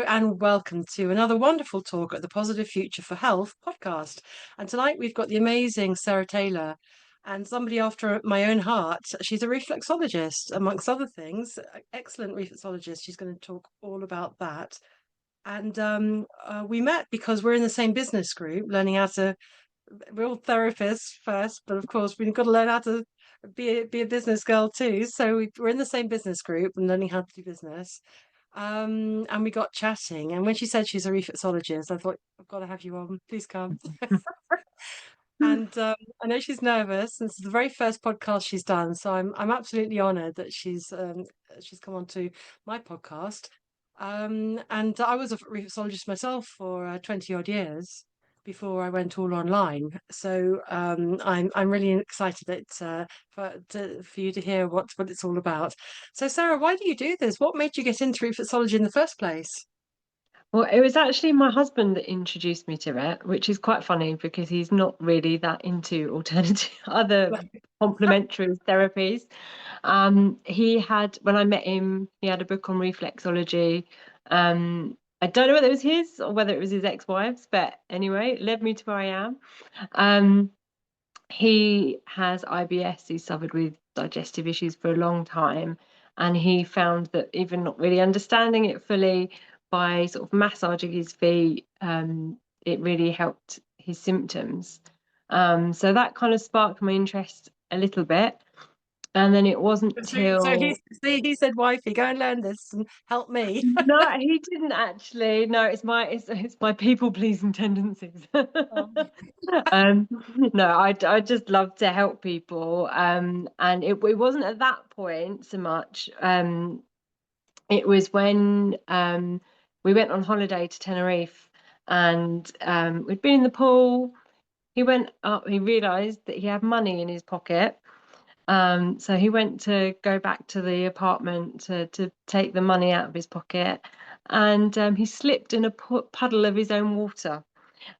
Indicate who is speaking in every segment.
Speaker 1: And welcome to another wonderful talk at the Positive Future for Health podcast. And tonight we've got the amazing Sarah Taylor and somebody after my own heart. She's a reflexologist, amongst other things, excellent reflexologist. She's going to talk all about that. And we met because we're in the same business group, learning how to. We're all therapists first, but of course we've got to learn how to be a business girl too. So we're in the same business group and learning how to do business. And we got chatting, and when she said she's a reflexologist, I thought, I've got to have you on. Please come. And I know she's nervous. This is the very first podcast she's done, so I'm absolutely honoured that she's come on to my podcast. And I was a reflexologist myself for 20 odd years before I went all online. So I'm really excited for you to hear what it's all about. So Sarah, why do you do this? What made you get into reflexology in the first place?
Speaker 2: Well, it was actually my husband that introduced me to it, which is quite funny because he's not really that into alternative other complementary therapies. He had, when I met him, he had a book on reflexology. I don't know whether it was his or whether it was his ex-wife's, but anyway, it led me to where I am. Um, he has IBS. He's suffered with digestive issues for a long time, and he found that even not really understanding it fully, by sort of massaging his feet, it really helped his symptoms. So that kind of sparked my interest a little bit. And then it wasn't
Speaker 1: So
Speaker 2: till
Speaker 1: he said, "Wifey, go and learn this and help me."
Speaker 2: no, he didn't actually. No, it's my people pleasing tendencies.
Speaker 1: Oh,
Speaker 2: Um, no, I just love to help people. And it wasn't at that point so much. It was when we went on holiday to Tenerife, and we'd been in the pool. He went up, he realized that he had money in his pocket. So he went to go back to the apartment to take the money out of his pocket, and he slipped in a puddle of his own water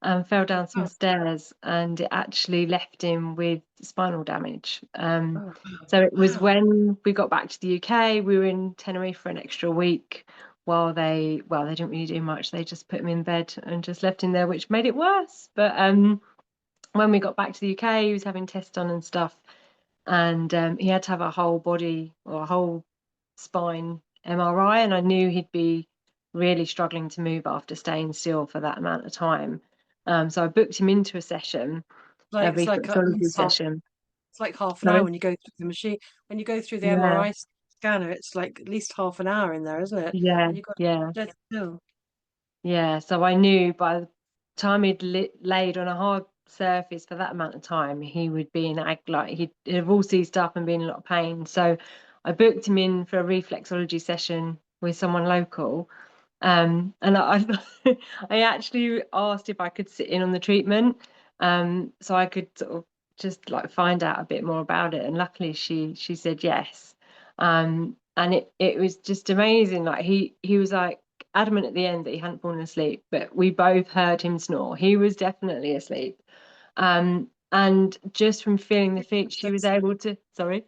Speaker 2: and fell down some
Speaker 1: oh,
Speaker 2: stairs, and it actually left him with spinal damage.
Speaker 1: oh,
Speaker 2: So it was
Speaker 1: wow.
Speaker 2: when we got back to the UK, we were in Tenerife for an extra week while they didn't really do much. They just put him in bed and just left him there, which made it worse. But when we got back to the UK, he was having tests done and stuff, and he had to have a whole body or a whole spine MRI, and I knew he'd be really struggling to move after staying still for that amount of time. So I booked him into a session, a
Speaker 1: It's like at
Speaker 2: reflexology
Speaker 1: least half.
Speaker 2: session.
Speaker 1: It's like half an hour
Speaker 2: Sorry?
Speaker 1: when you go through the machine. When you go through the
Speaker 2: Yeah,
Speaker 1: MRI scanner, it's like at least half an hour in there, isn't it?
Speaker 2: yeah,
Speaker 1: And you've got
Speaker 2: yeah,
Speaker 1: dead still.
Speaker 2: yeah. So I knew by the time he'd laid on a hard surface for that amount of time, he would be in like he'd have all seized up and be in a lot of pain. So I booked him in for a reflexology session with someone local. And I actually asked if I could sit in on the treatment, so I could sort of just like find out a bit more about it. And luckily, she said yes. And it was just amazing. Like he was like adamant at the end that he hadn't fallen asleep, but we both heard him snore. He was definitely asleep. And just from feeling the feet, she was able to. Sorry.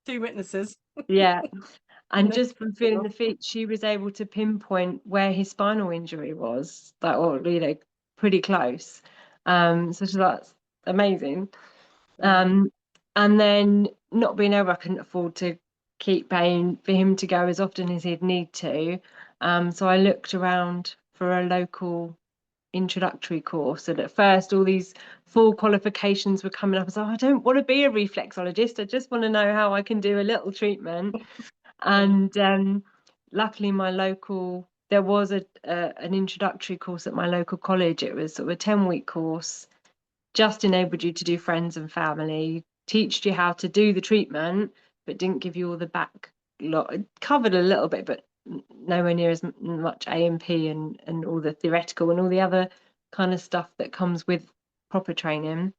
Speaker 1: Two witnesses.
Speaker 2: Yeah.
Speaker 1: You
Speaker 2: And
Speaker 1: know.
Speaker 2: just from feeling the feet, she was able to pinpoint where his spinal injury was, that or pretty close. So she's like, that's amazing.
Speaker 1: Yeah.
Speaker 2: Um, and then not being able, I couldn't afford to keep paying for him to go as often as he'd need to. So I looked around for a local introductory course. And at first, all these full qualifications were coming up. I was like, I don't want to be a reflexologist. I just want to know how I can do a little treatment.
Speaker 1: Yeah.
Speaker 2: And luckily, my local there was an introductory course at my local college. It was sort of a 10-week course, just enabled you to do friends and family, teached you how to do the treatment, but didn't give you all the back lot. It covered a little bit, but nowhere near as much A&P and all the theoretical and all the other kind of stuff that comes with proper training.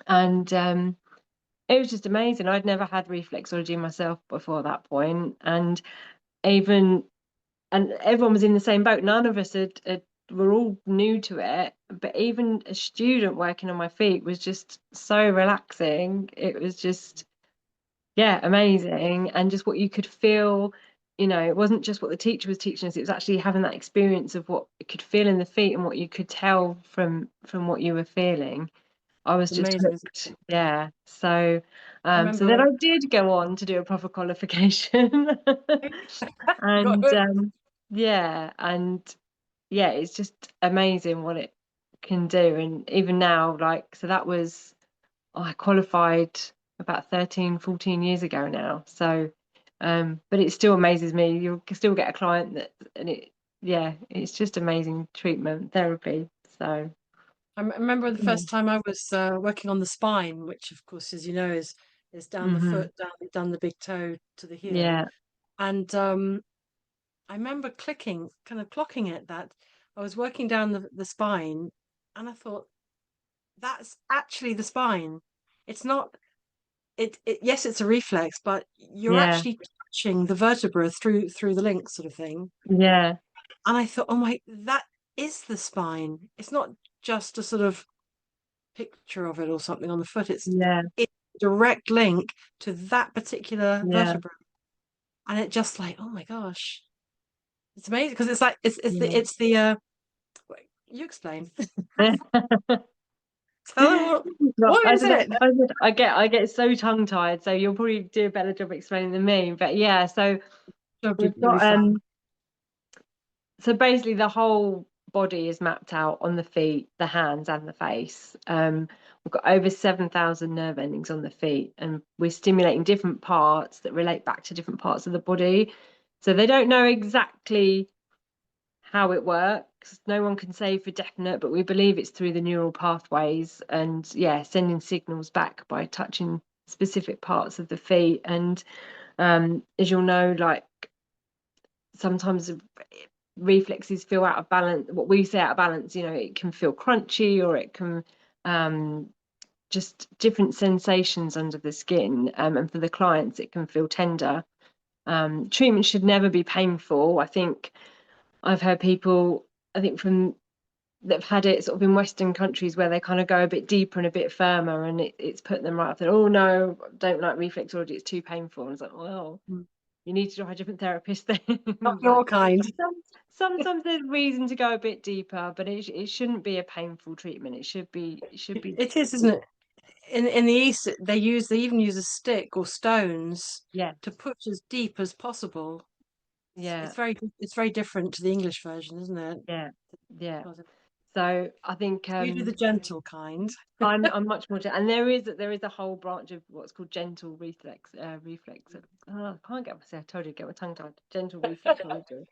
Speaker 2: And it was just amazing. I'd never had reflexology myself before that point, even and everyone was in the same boat. None of us were all new to it, but even a student working on my feet was just so relaxing. It was just, yeah, amazing. And just what you could feel. you know, it wasn't just what the teacher was teaching us, it was actually having that experience of what you could feel in the feet and what you could tell from what you were feeling. I was
Speaker 1: It's
Speaker 2: just
Speaker 1: amazing, isn't
Speaker 2: hooked. Yeah. So
Speaker 1: it? I
Speaker 2: so
Speaker 1: remember
Speaker 2: then I
Speaker 1: when
Speaker 2: did go on to do a proper qualification.
Speaker 1: you got
Speaker 2: And
Speaker 1: hooked.
Speaker 2: yeah, and yeah, it's just amazing what it can do. And even now, like, so that was, I qualified about 13, 14 years ago now. So but it still amazes me. You'll still get a client that, and it, yeah, it's just amazing treatment therapy. So
Speaker 1: I remember the
Speaker 2: yeah.
Speaker 1: first time I was working on the spine, which of course, as you know, is down the
Speaker 2: Hmm.
Speaker 1: foot, down the big toe to the heel.
Speaker 2: Yeah,
Speaker 1: And I remember kind of clocking it that I was working down the spine, and I thought, that's actually the spine. It's not yes, it's a reflex, but you're
Speaker 2: yeah,
Speaker 1: actually touching the vertebra through the link sort of thing.
Speaker 2: yeah,
Speaker 1: And I thought, oh my, that is the spine. It's not just a sort of picture of it or something on the foot.
Speaker 2: yeah,
Speaker 1: It's a direct link to that particular
Speaker 2: yeah,
Speaker 1: vertebra. And it just like, oh my gosh. It's amazing because it's like
Speaker 2: yeah.
Speaker 1: it's the wait, you explain. Tell them
Speaker 2: No,
Speaker 1: what
Speaker 2: I
Speaker 1: is
Speaker 2: don't know.
Speaker 1: it?
Speaker 2: I get so tongue tied. So you'll probably do a better job explaining than me. But yeah, so we've
Speaker 1: You'll be
Speaker 2: got
Speaker 1: fine.
Speaker 2: so basically the whole body is mapped out on the feet, the hands, and the face. We've got over 7,000 nerve endings on the feet, and we're stimulating different parts that relate back to different parts of the body. So they don't know exactly how it works. No one can say for definite, but we believe it's through the neural pathways and, yeah, sending signals back by touching specific parts of the feet. And as you'll know, like, sometimes reflexes feel out of balance. What we say out of balance, you know, it can feel crunchy, or it can um, just different sensations under the skin. And for the clients, it can feel tender. Treatment should never be painful. I think I've heard people, I think from that have had it sort of in Western countries where they kind of go a bit deeper and a bit firmer, and it's put them right up there. Oh no, don't like reflexology, it's too painful. And it's like, well,
Speaker 1: Mm.
Speaker 2: you need to try a different therapist then.
Speaker 1: Not your
Speaker 2: But
Speaker 1: kind.
Speaker 2: sometimes there's reason to go a bit deeper, but it shouldn't be a painful treatment. It should be
Speaker 1: It is, isn't it? In the East, they even use a stick or stones
Speaker 2: yes,
Speaker 1: to push as deep as possible.
Speaker 2: yeah,
Speaker 1: It's very different to the English version, isn't it?
Speaker 2: yeah, yeah. So I think
Speaker 1: You do the gentle kind.
Speaker 2: I'm much more and there is a whole branch of what's called gentle reflex. Oh, I can't get myself. I told you to get my tongue tied. Gentle reflexology.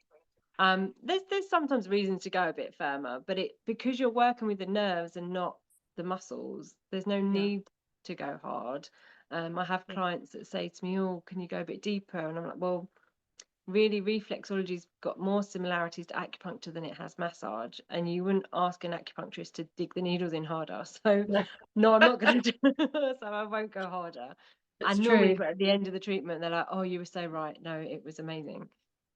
Speaker 2: There's sometimes reasons to go a bit firmer, but it because you're working with the nerves and not the muscles, there's no
Speaker 1: Yeah.
Speaker 2: need to go hard. I have
Speaker 1: Yeah.
Speaker 2: clients that say to me, "Oh, can you go a bit deeper?" And I'm like, "Well, really, reflexology's got more similarities to acupuncture than it has massage, and you wouldn't ask an acupuncturist to dig the needles in harder." So
Speaker 1: No,
Speaker 2: no, I'm not going to do so I won't go harder.
Speaker 1: it's
Speaker 2: And normally,
Speaker 1: true.
Speaker 2: but at the end of the treatment, they're like, "Oh, you were so right. No, it was amazing."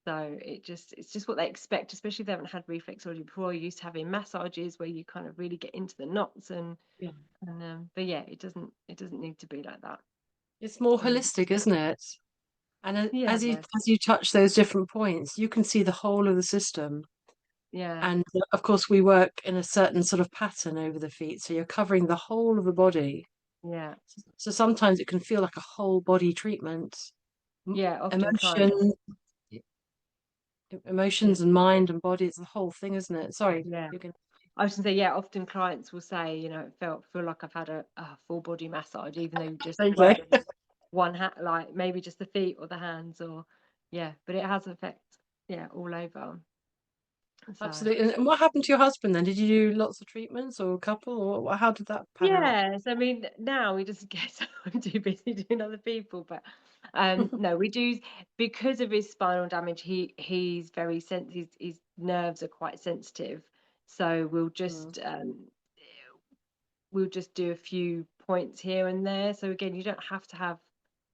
Speaker 2: So it's just what they expect, especially if they haven't had reflexology before. You're used to having massages where you kind of really get into the knots
Speaker 1: Yeah.
Speaker 2: and but yeah, it doesn't need to be like that.
Speaker 1: It's more
Speaker 2: Um,
Speaker 1: holistic, isn't it? And
Speaker 2: yeah,
Speaker 1: as you touch those different points, you can see the whole of the system.
Speaker 2: yeah,
Speaker 1: And of course, we work in a certain sort of pattern over the feet, so you're covering the whole of the body.
Speaker 2: yeah,
Speaker 1: So sometimes it can feel like a whole body treatment. M-
Speaker 2: yeah. Often clients,
Speaker 1: Emotion,
Speaker 2: yeah,
Speaker 1: emotions and mind and body, it's the whole thing, isn't it? Sorry,
Speaker 2: yeah.
Speaker 1: you can.
Speaker 2: I was gonna say, yeah, often clients will say, you know, it feel like I've had a full body massage, even though you just
Speaker 1: There you go.
Speaker 2: worked one hat, like maybe just the feet or the hands, or yeah, but it has effect, yeah, all over. So
Speaker 1: Absolutely. And what happened to your husband then? Did you do lots of treatments or a couple, or how did that pan out?
Speaker 2: yes, I mean now he doesn't get so I'm too busy doing other people, but no, we do because of his spinal damage. He's very his nerves are quite sensitive, so
Speaker 1: Mm,
Speaker 2: we'll just do a few points here and there. So again, you don't have to have,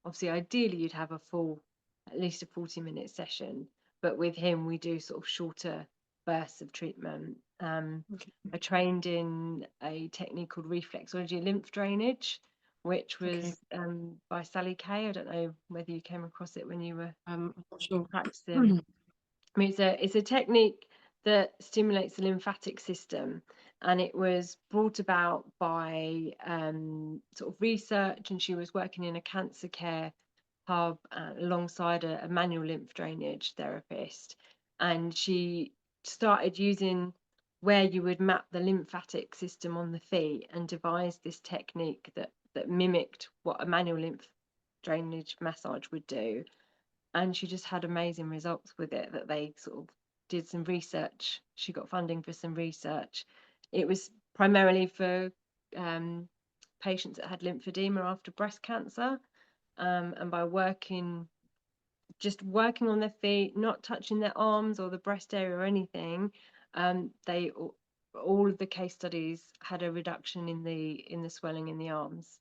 Speaker 2: obviously, ideally you'd have a full, at least a 40-minute session. But with him, we do sort of shorter bursts of treatment.
Speaker 1: okay.
Speaker 2: I trained in a technique called reflexology lymph drainage, which
Speaker 1: Okay.
Speaker 2: was by Sally Kay. I don't know whether you came across it when you were
Speaker 1: I'm not sure.
Speaker 2: practicing. I mean, it's a technique that stimulates the lymphatic system, and it was brought about by sort of research, and she was working in a cancer care hub alongside a manual lymph drainage therapist, and she started using where you would map the lymphatic system on the feet and devised this technique that mimicked what a manual lymph drainage massage would do, and she just had amazing results with it. That they sort of did some research. She got funding for some research. It was primarily for um, patients that had lymphedema after breast cancer, and by working on their feet, not touching their arms or the breast area or anything, they all of the case studies had a reduction in the swelling in the arms.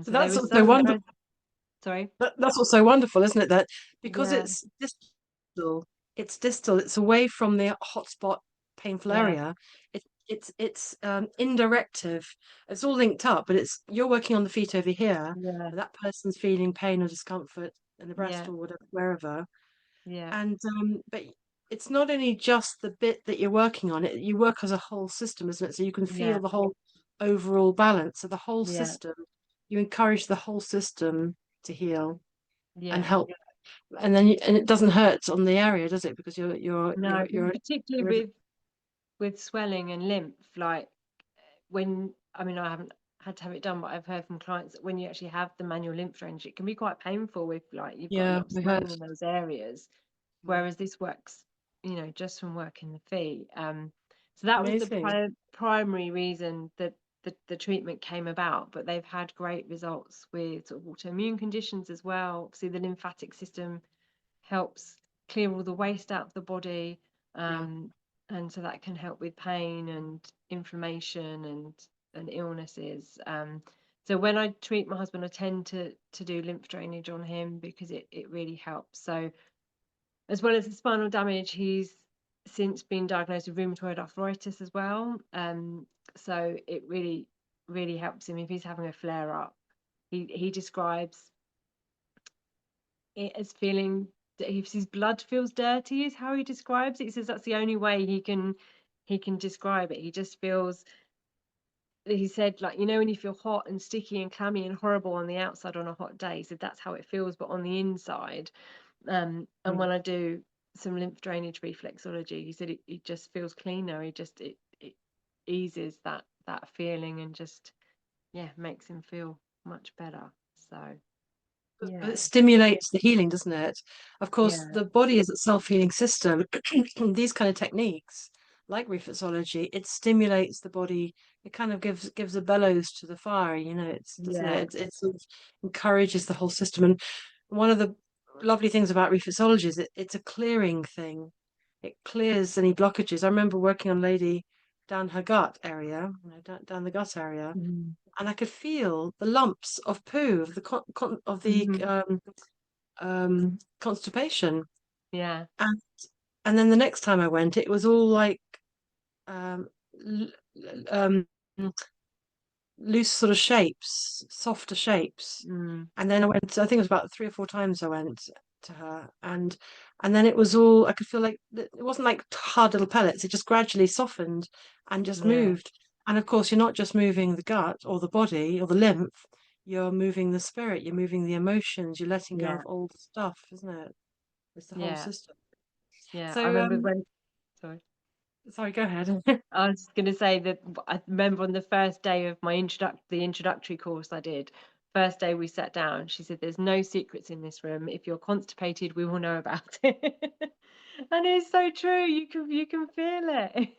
Speaker 2: So they
Speaker 1: That's
Speaker 2: were
Speaker 1: also
Speaker 2: so
Speaker 1: wonderful.
Speaker 2: impressed. Sorry.
Speaker 1: That's also wonderful, isn't it? That because
Speaker 2: Yeah,
Speaker 1: it's distal, it's away from the hotspot painful
Speaker 2: yeah,
Speaker 1: area. It's indirective. It's all linked up, but it's you're working on the feet over here,
Speaker 2: yeah,
Speaker 1: but that person's feeling pain or discomfort in the breast
Speaker 2: yeah,
Speaker 1: or whatever, wherever.
Speaker 2: yeah,
Speaker 1: And but it's not only just the bit that you're working on, it you work as a whole system, isn't it? So you can feel
Speaker 2: yeah,
Speaker 1: the whole overall balance of the whole
Speaker 2: yeah,
Speaker 1: system. You encourage the whole system to heal and
Speaker 2: yeah.
Speaker 1: help, and then and it doesn't hurt on the area, does it? Because
Speaker 2: No, particularly
Speaker 1: you're
Speaker 2: with swelling and lymph, like when I mean I haven't had to have it done, but I've heard from clients that when you actually have the manual lymph drainage, it can be quite painful if like you've got a
Speaker 1: yeah,
Speaker 2: lot of
Speaker 1: we heard.
Speaker 2: swelling in those areas.
Speaker 1: Mm.
Speaker 2: Whereas this works, just from working the feet. So that was the
Speaker 1: Amazing.
Speaker 2: primary reason that the treatment came about. But they've had great results with sort of autoimmune conditions as well. Obviously, the lymphatic system helps clear all the waste out of the body.
Speaker 1: Yeah.
Speaker 2: Um, and so that can help with pain and inflammation and illnesses. So when I treat my husband, I tend to do lymph drainage on him because it really helps. So as well as the spinal damage, he's since been diagnosed with rheumatoid arthritis as well. So it really, really helps him if he's having a flare up. He describes it as feeling that if his blood feels dirty is how he describes it. He says that's the only way he can describe it. He just feels, he said, like, when you feel hot and sticky and clammy and horrible on the outside on a hot day, he said that's how it feels, but on the inside. And
Speaker 1: Mm.
Speaker 2: when I do some lymph drainage reflexology, he said it just feels cleaner. It eases that feeling and just, yeah, makes him feel much better. So
Speaker 1: But
Speaker 2: yeah,
Speaker 1: it stimulates the healing, doesn't it? Of course,
Speaker 2: yeah,
Speaker 1: the body is a self-healing system. These kind of techniques, like reflexology, it stimulates the body. It kind of gives a bellows to the fire, it's doesn't
Speaker 2: yeah,
Speaker 1: it? It sort of encourages the whole system. And one of the lovely things about reflexology is it's a clearing thing. It clears any blockages. I remember working on a lady down her gut area, down the gut area,
Speaker 2: mm,
Speaker 1: and I could feel the lumps of poo of the
Speaker 2: mhm,
Speaker 1: constipation,
Speaker 2: yeah,
Speaker 1: and then the next time I went, it was all like um, um, loose sort of shapes, softer shapes.
Speaker 2: mm,
Speaker 1: And then I went, I think it was about 3 or 4 times I went to her, and then it was all I could feel like it wasn't like hard little pellets. It just gradually softened and just
Speaker 2: yeah,
Speaker 1: moved. And of course, you're not just moving the gut or the body or the lymph. You're moving the spirit. You're moving the emotions. You're letting go
Speaker 2: yeah,
Speaker 1: of old stuff, isn't it? It's the whole
Speaker 2: yeah,
Speaker 1: system.
Speaker 2: yeah. I
Speaker 1: So,
Speaker 2: remember when, sorry.
Speaker 1: sorry, go ahead.
Speaker 2: I was going to say that I remember on the first day of the introductory course I did, first day we sat down, she said, "There's no secrets in this room. If you're constipated, we will know about it." And it's so true. You can feel it.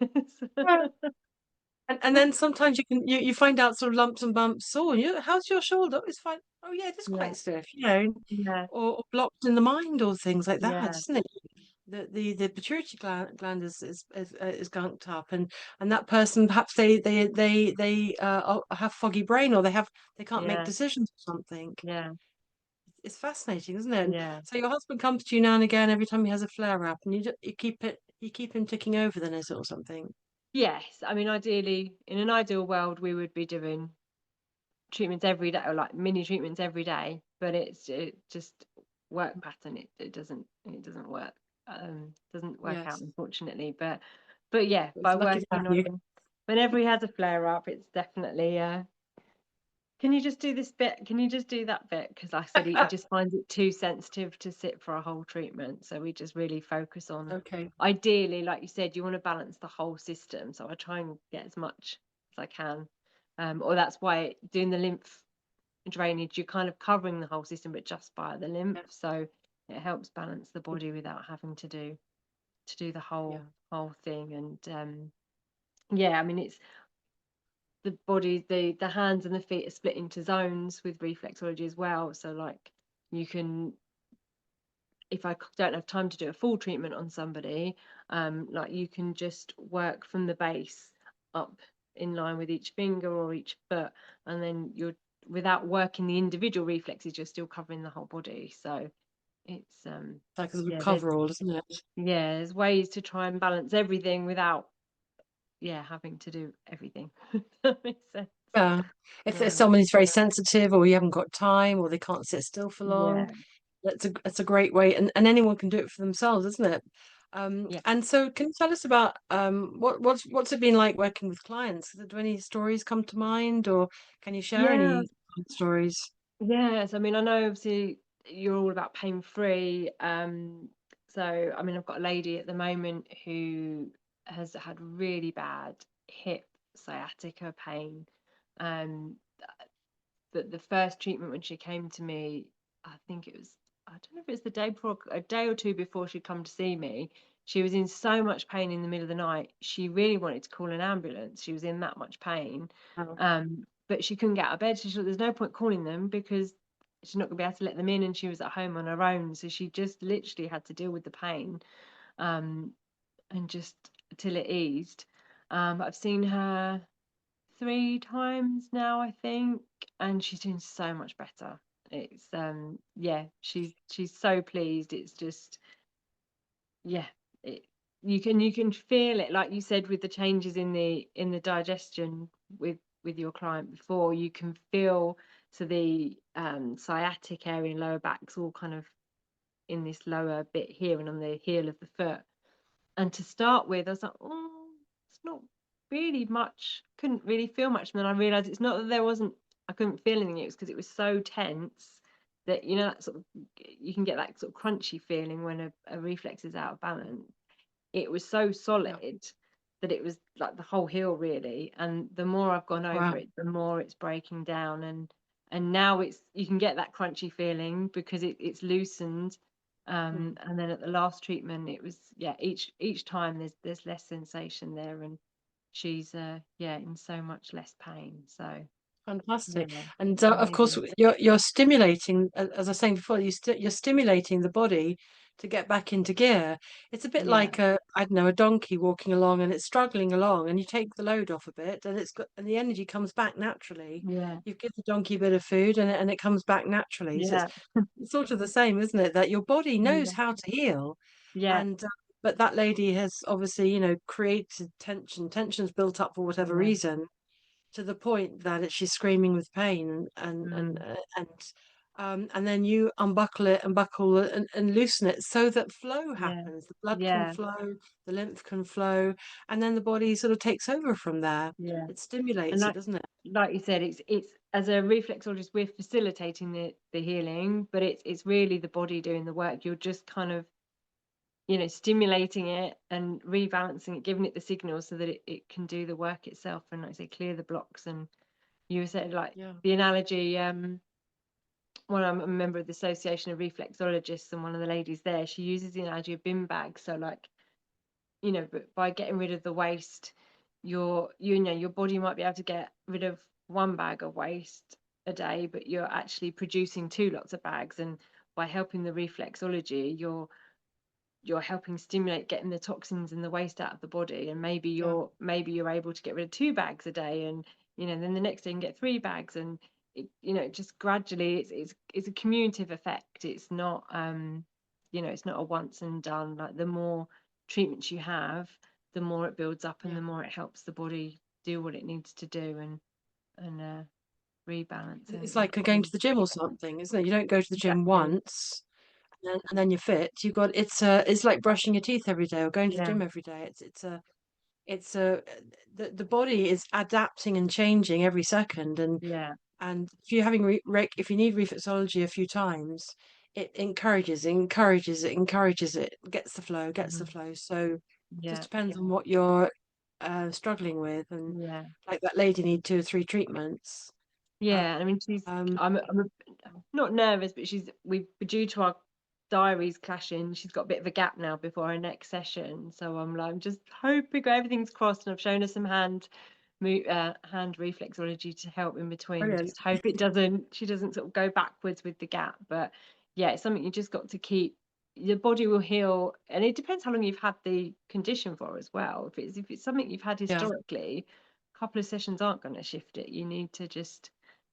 Speaker 1: And then sometimes you find out sort of lumps and bumps. Oh, how's your shoulder? Oh, it's fine. Oh yeah, it is
Speaker 2: Yeah,
Speaker 1: quite stiff,
Speaker 2: yeah,
Speaker 1: or blocked in the mind or things like that,
Speaker 2: yeah,
Speaker 1: isn't it? The pituitary gland is gunked up, and that person perhaps they have foggy brain, or they can't make
Speaker 2: yeah,
Speaker 1: decisions or something.
Speaker 2: yeah,
Speaker 1: It's fascinating, isn't it? And
Speaker 2: yeah.
Speaker 1: so your husband comes to you now and again every time he has a flare up, and you keep him ticking over, then is it or something?
Speaker 2: Yes, I mean, ideally, in an ideal world, we would be doing treatments every day, or like mini treatments every day, but it just work pattern. It doesn't work. Doesn't work out,
Speaker 1: Yes,
Speaker 2: unfortunately. But yeah,
Speaker 1: it's
Speaker 2: by
Speaker 1: lucky to have
Speaker 2: working on
Speaker 1: you.
Speaker 2: him, whenever he has a flare up, it's definitely can you just do this bit? Can you just do that bit? Because like I said, he just finds it too sensitive to sit for a whole treatment. So we just really focus on,
Speaker 1: Okay,
Speaker 2: ideally, like you said, you want to balance the whole system. So I try and get as much as I can. Or that's why doing the lymph drainage, you're kind of covering the whole system, but just by the lymph.
Speaker 1: yeah,
Speaker 2: So it helps balance the body without having to do the
Speaker 1: yeah.
Speaker 2: whole thing. And yeah, I mean, it's the body, the hands and the feet are split into zones with reflexology as well. So like you can, if I don't have time to do a full treatment on somebody, like you can just work from the base up in line with each finger or each foot, and then you're, without working the individual reflexes, you're still covering the whole body. So it's
Speaker 1: It's like a sort of
Speaker 2: yeah, there's
Speaker 1: coverall, isn't it?
Speaker 2: yeah, there's ways to try and balance everything without having to do everything. If that makes sense.
Speaker 1: Yeah. If
Speaker 2: Um,
Speaker 1: someone's very sensitive, or you haven't got time, or they can't sit still for long,
Speaker 2: yeah,
Speaker 1: that's a great way, and anyone can do it for themselves, isn't it?
Speaker 2: yeah.
Speaker 1: And so can you tell us about what's it been like working with clients? Do any stories come to mind, or can you share
Speaker 2: Yeah,
Speaker 1: any stories?
Speaker 2: yes. I mean, I know obviously you're all about pain free. So I mean, I've got a lady at the moment who has had really bad hip sciatica pain. Um, that the first treatment when she came to me, I think it was, I don't know if it's the day before, a day or two before she'd come to see me. She was in so much pain in the middle of the night. She really wanted to call an ambulance. She was in that much pain.
Speaker 1: Oh,
Speaker 2: But she couldn't get out of bed. She thought there's no point calling them because she's not going to be able to let them in. And she was at home on her own. So she just literally had to deal with the pain, um, and just till it eased. I've seen her 3 times now, I think, and she's doing so much better. It's yeah, she's so pleased. It's just yeah, it, you can feel it, like you said, with the changes in the digestion with your client before. You can feel, so the sciatic area and lower back's all kind of in this lower bit here and on the heel of the foot. And to start with, I was like, oh, it's not really much. Couldn't really feel much. And then I realized it's not that I couldn't feel anything. It was because it was so tense that, that sort of, you can get that sort of crunchy feeling when a reflex is out of balance. It was so
Speaker 1: yeah.
Speaker 2: solid that it was like the whole heel really. And the more I've gone over
Speaker 1: Wow.
Speaker 2: it, the more it's breaking down. And now you can get that crunchy feeling because it's loosened.
Speaker 1: Mm,
Speaker 2: And then at the last treatment, it was, yeah, each time there's less sensation there, and she's in so much less pain. So
Speaker 1: fantastic.
Speaker 2: yeah,
Speaker 1: And of course,
Speaker 2: amazing.
Speaker 1: you're stimulating, as I was saying before, you're stimulating the body to get back into gear. It's a bit
Speaker 2: Yeah,
Speaker 1: like I don't know, a donkey walking along and it's struggling along, and you take the load off a bit, and the energy comes back naturally.
Speaker 2: yeah,
Speaker 1: You give the donkey a bit of food, and it comes back naturally. So
Speaker 2: yeah,
Speaker 1: it's sort of the same, isn't it? That your body knows
Speaker 2: yeah,
Speaker 1: how to heal,
Speaker 2: yeah,
Speaker 1: and but that lady has obviously, created tension. Tension's built up for whatever
Speaker 2: yeah.
Speaker 1: reason, to the point that she's screaming with pain,
Speaker 2: Mm,
Speaker 1: and then you unbuckle it and buckle it, and loosen it so that flow
Speaker 2: yeah,
Speaker 1: happens. The blood can
Speaker 2: yeah,
Speaker 1: flow, the lymph can flow, and then the body sort of takes over from there.
Speaker 2: yeah.
Speaker 1: It
Speaker 2: And
Speaker 1: stimulates it, doesn't it?
Speaker 2: like you said, it's as a reflexologist, we're facilitating the healing, but it's really the body doing the work. You're just kind of, stimulating it and rebalancing it, giving it the signals so that it can do the work itself, and like I say, clear the blocks. And you said, like,
Speaker 1: Yeah,
Speaker 2: the analogy, when I'm a member of the Association of Reflexologists, and one of the ladies there, she uses the analogy of bin bags. So like, but by getting rid of the waste, your body might be able to get rid of one bag of waste a day, but you're actually producing two lots of bags. And by helping the reflexology, you're helping stimulate getting the toxins and the waste out of the body. And
Speaker 1: yeah,
Speaker 2: maybe you're able to get rid of 2 bags a day, and then the next day you can get 3 bags. And just gradually, it's a cumulative effect. It's not it's not a once and done. Like, the more treatments you have, the more it builds up, and
Speaker 1: yeah.
Speaker 2: the more it helps the body do what it needs to do. And rebalance,
Speaker 1: It's
Speaker 2: isn't it?
Speaker 1: like going to the gym or something, isn't it? You don't go to the gym
Speaker 2: Exactly.
Speaker 1: once and then you're fit. You got it's like brushing your teeth every day or going to the
Speaker 2: Yeah,
Speaker 1: gym every day. It's the body is adapting and changing every second,
Speaker 2: yeah,
Speaker 1: and if you're having if you need reflexology a few times, it encourages it, gets the
Speaker 2: mhm,
Speaker 1: flow. So just
Speaker 2: yeah,
Speaker 1: depends on what you're struggling with, and
Speaker 2: yeah.
Speaker 1: like that lady need 2 or 3 treatments.
Speaker 2: Yeah, I mean, she's
Speaker 1: Um,
Speaker 2: not nervous, but we're due to our diaries clashing. She's got a bit of a gap now before our next session, so I'm like just hoping everything's crossed. And I've shown her some hand reflexology to help in between.
Speaker 1: Brilliant.
Speaker 2: Just hope she doesn't sort of go backwards with the gap. But yeah, it's something you just got to keep. Your body will heal, and it depends how long you've had the condition for as well. If it's something you've had
Speaker 1: Yeah,
Speaker 2: historically, a couple of sessions aren't going to shift it. You need to just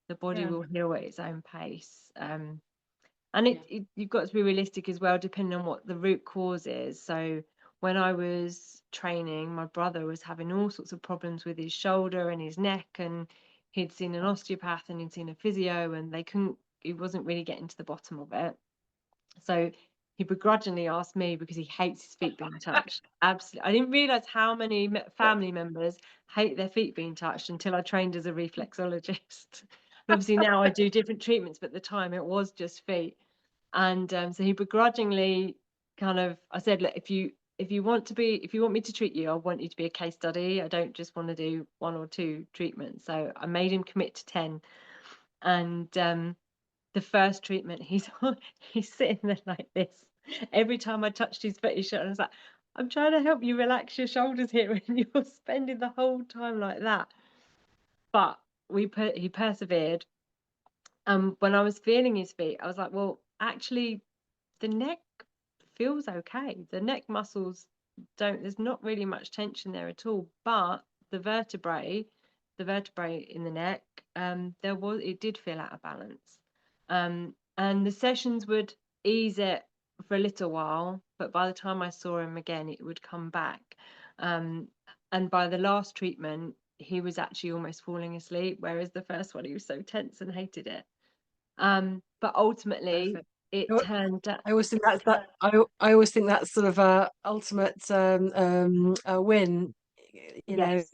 Speaker 2: the body
Speaker 1: yeah,
Speaker 2: will heal at its own pace. And
Speaker 1: yeah.
Speaker 2: you've got to be realistic as well, depending on what the root cause is. So when I was training, my brother was having all sorts of problems with his shoulder and his neck, and he'd seen an osteopath and he'd seen a physio, and he wasn't really getting to the bottom of it. So he begrudgingly asked me because he hates his feet being touched. Absolutely. I didn't realize how many family members hate their feet being touched until I trained as a reflexologist. And obviously now I do different treatments, but at the time it was just feet. And so he begrudgingly I said, look, if you want me to treat you, I want you to be a case study. I don't just want to do 1 or 2 treatments. So I made him commit to 10. And the first treatment, he's sitting there like this. Every time I touched his foot, his shoulder, I was like, I'm trying to help you relax your shoulders here, and you're spending the whole time like that. But he persevered. When I was feeling his feet, I was like, well, actually, the neck feels okay. The neck muscles there's not really much tension there at all. But the vertebrae in the neck, it did feel out of balance. And the sessions would ease it for a little while, but by the time I saw him again, it would come back. Um, and by the last treatment, he was actually almost falling asleep, whereas the first one, he was so tense and hated it. But ultimately,
Speaker 1: Perfect.
Speaker 2: it turned out,
Speaker 1: I always think I always think that's sort of a ultimate a win, you know,
Speaker 2: yes,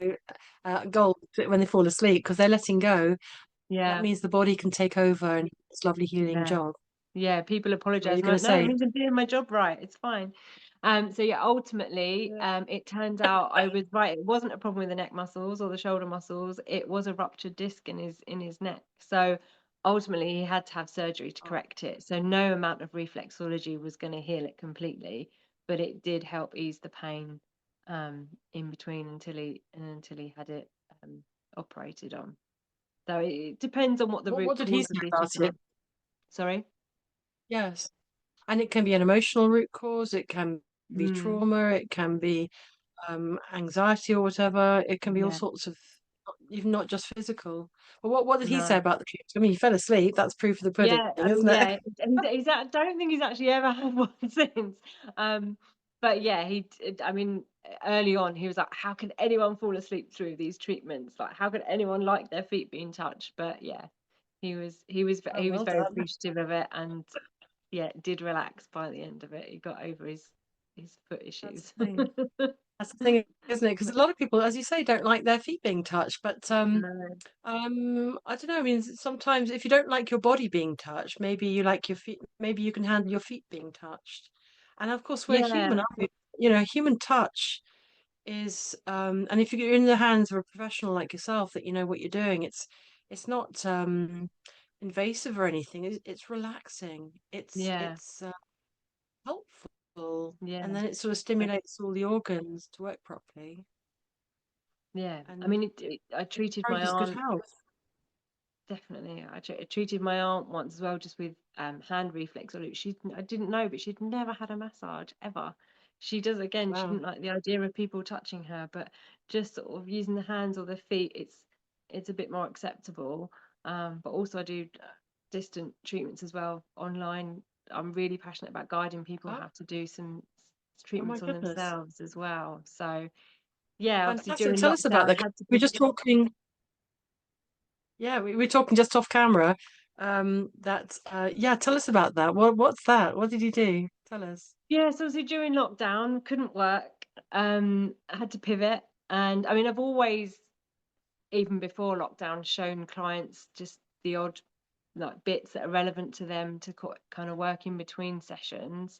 Speaker 1: goal when they fall asleep because they're letting go. That
Speaker 2: yeah,
Speaker 1: means the body can take over and do this lovely healing
Speaker 2: yeah.
Speaker 1: job.
Speaker 2: Yeah, people
Speaker 1: What are
Speaker 2: apologize.
Speaker 1: you
Speaker 2: I'm
Speaker 1: going
Speaker 2: like,
Speaker 1: to
Speaker 2: no, it
Speaker 1: say?
Speaker 2: means I'm doing my job right. It's fine. So yeah, ultimately,
Speaker 1: Yeah.
Speaker 2: it turns out I was right. It wasn't a problem with the neck muscles or the shoulder muscles. It was a ruptured disc in his neck. So ultimately, he had to have surgery to
Speaker 1: Oh,
Speaker 2: correct it. So no amount of reflexology was going to heal it completely, but it did help ease the pain in between until he had it operated on. So it depends on what the root
Speaker 1: what did he
Speaker 2: cause
Speaker 1: say
Speaker 2: of it
Speaker 1: about
Speaker 2: is.
Speaker 1: it?
Speaker 2: Sorry.
Speaker 1: Yes. And it can be an emotional root cause, it can be
Speaker 2: Mm,
Speaker 1: trauma, it can be anxiety or whatever. It can be all
Speaker 2: yeah.
Speaker 1: sorts of, even not just physical. But what did he say
Speaker 2: No.
Speaker 1: about the treatment? I mean, he fell asleep. That's proof of the pudding,
Speaker 2: Yeah, I mean,
Speaker 1: isn't it?
Speaker 2: yeah, and I don't think he's actually ever had one since. Um, but yeah, I mean, early on, he was like, "How can anyone fall asleep through these treatments? Like, how could anyone like their feet being touched?" But yeah,
Speaker 1: Oh,
Speaker 2: he was
Speaker 1: well
Speaker 2: very
Speaker 1: done.
Speaker 2: appreciative of it, and yeah, did relax by the end of it. He got over his foot
Speaker 1: That's
Speaker 2: issues.
Speaker 1: the thing. That's the thing, isn't it? Because a lot of people, as you say, don't like their feet being touched. But
Speaker 2: No.
Speaker 1: I don't know. I mean, sometimes if you don't like your body being touched, maybe you like your feet. Maybe you can handle your feet being touched. And of course, we're human,
Speaker 2: Yeah,
Speaker 1: aren't we? Human touch is and if you're in the hands of a professional like yourself that you know what you're doing, it's not invasive or anything. It's relaxing.
Speaker 2: yeah,
Speaker 1: It's helpful, and
Speaker 2: yeah,
Speaker 1: then it sort of stimulates all the organs to work properly
Speaker 2: yeah. I
Speaker 1: and
Speaker 2: mean, I
Speaker 1: it
Speaker 2: treated my
Speaker 1: encourages good
Speaker 2: aunt.
Speaker 1: health.
Speaker 2: Definitely. I treated my aunt once as well, just with hand reflexology. I didn't know, but she'd never had a massage ever. She does again. She
Speaker 1: Wow.
Speaker 2: didn't like the idea of people touching her, but just sort of using the hands or the feet, it's a bit more acceptable. But also I do distant treatments as well online. I'm really passionate about guiding people
Speaker 1: Oh,
Speaker 2: how to do some
Speaker 1: oh my
Speaker 2: treatments on
Speaker 1: goodness.
Speaker 2: themselves as well. So yeah, obviously
Speaker 1: Fantastic.
Speaker 2: during
Speaker 1: Tell us about
Speaker 2: lockdown, I
Speaker 1: that.
Speaker 2: had to
Speaker 1: We're
Speaker 2: be.
Speaker 1: just talking. Yeah, we were talking just off camera. Yeah, tell us about that. What's that? What did you do? Tell us.
Speaker 2: Yeah, so obviously during lockdown, couldn't work. I had to pivot. And I mean, I've always, even before lockdown, shown clients just the odd like bits that are relevant to them to kind of work in between sessions.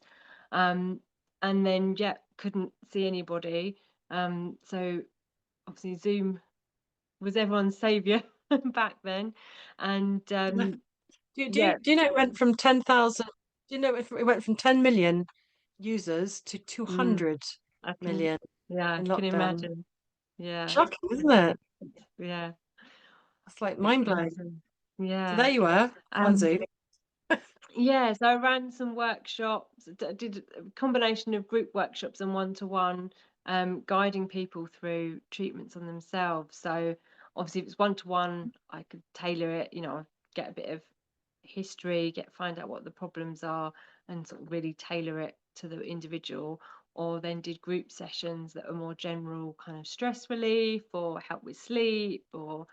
Speaker 2: Um, and then yeah, couldn't see anybody. So obviously Zoom was everyone's savior back then. And yeah,
Speaker 1: Do you know it went from 10,000? Do you know it went from 10 million users to
Speaker 2: mm,
Speaker 1: 200
Speaker 2: I can,
Speaker 1: million
Speaker 2: yeah, I
Speaker 1: in
Speaker 2: can
Speaker 1: lockdown?
Speaker 2: imagine. Yeah,
Speaker 1: Shocking, isn't it?
Speaker 2: yeah,
Speaker 1: It's like
Speaker 2: it's
Speaker 1: mind blowing.
Speaker 2: crazy.
Speaker 1: So
Speaker 2: Yeah.
Speaker 1: there you were on
Speaker 2: Um,
Speaker 1: Zoom.
Speaker 2: yeah, so I ran some workshops, did a combination of group workshops and one-to-one, guiding people through treatments on themselves. So obviously, if it's one-to-one, I could tailor it, get a bit of history, find out what the problems are, and sort of really tailor it to the individual. Or then did group sessions that are more general, kind of stress relief or help with sleep, or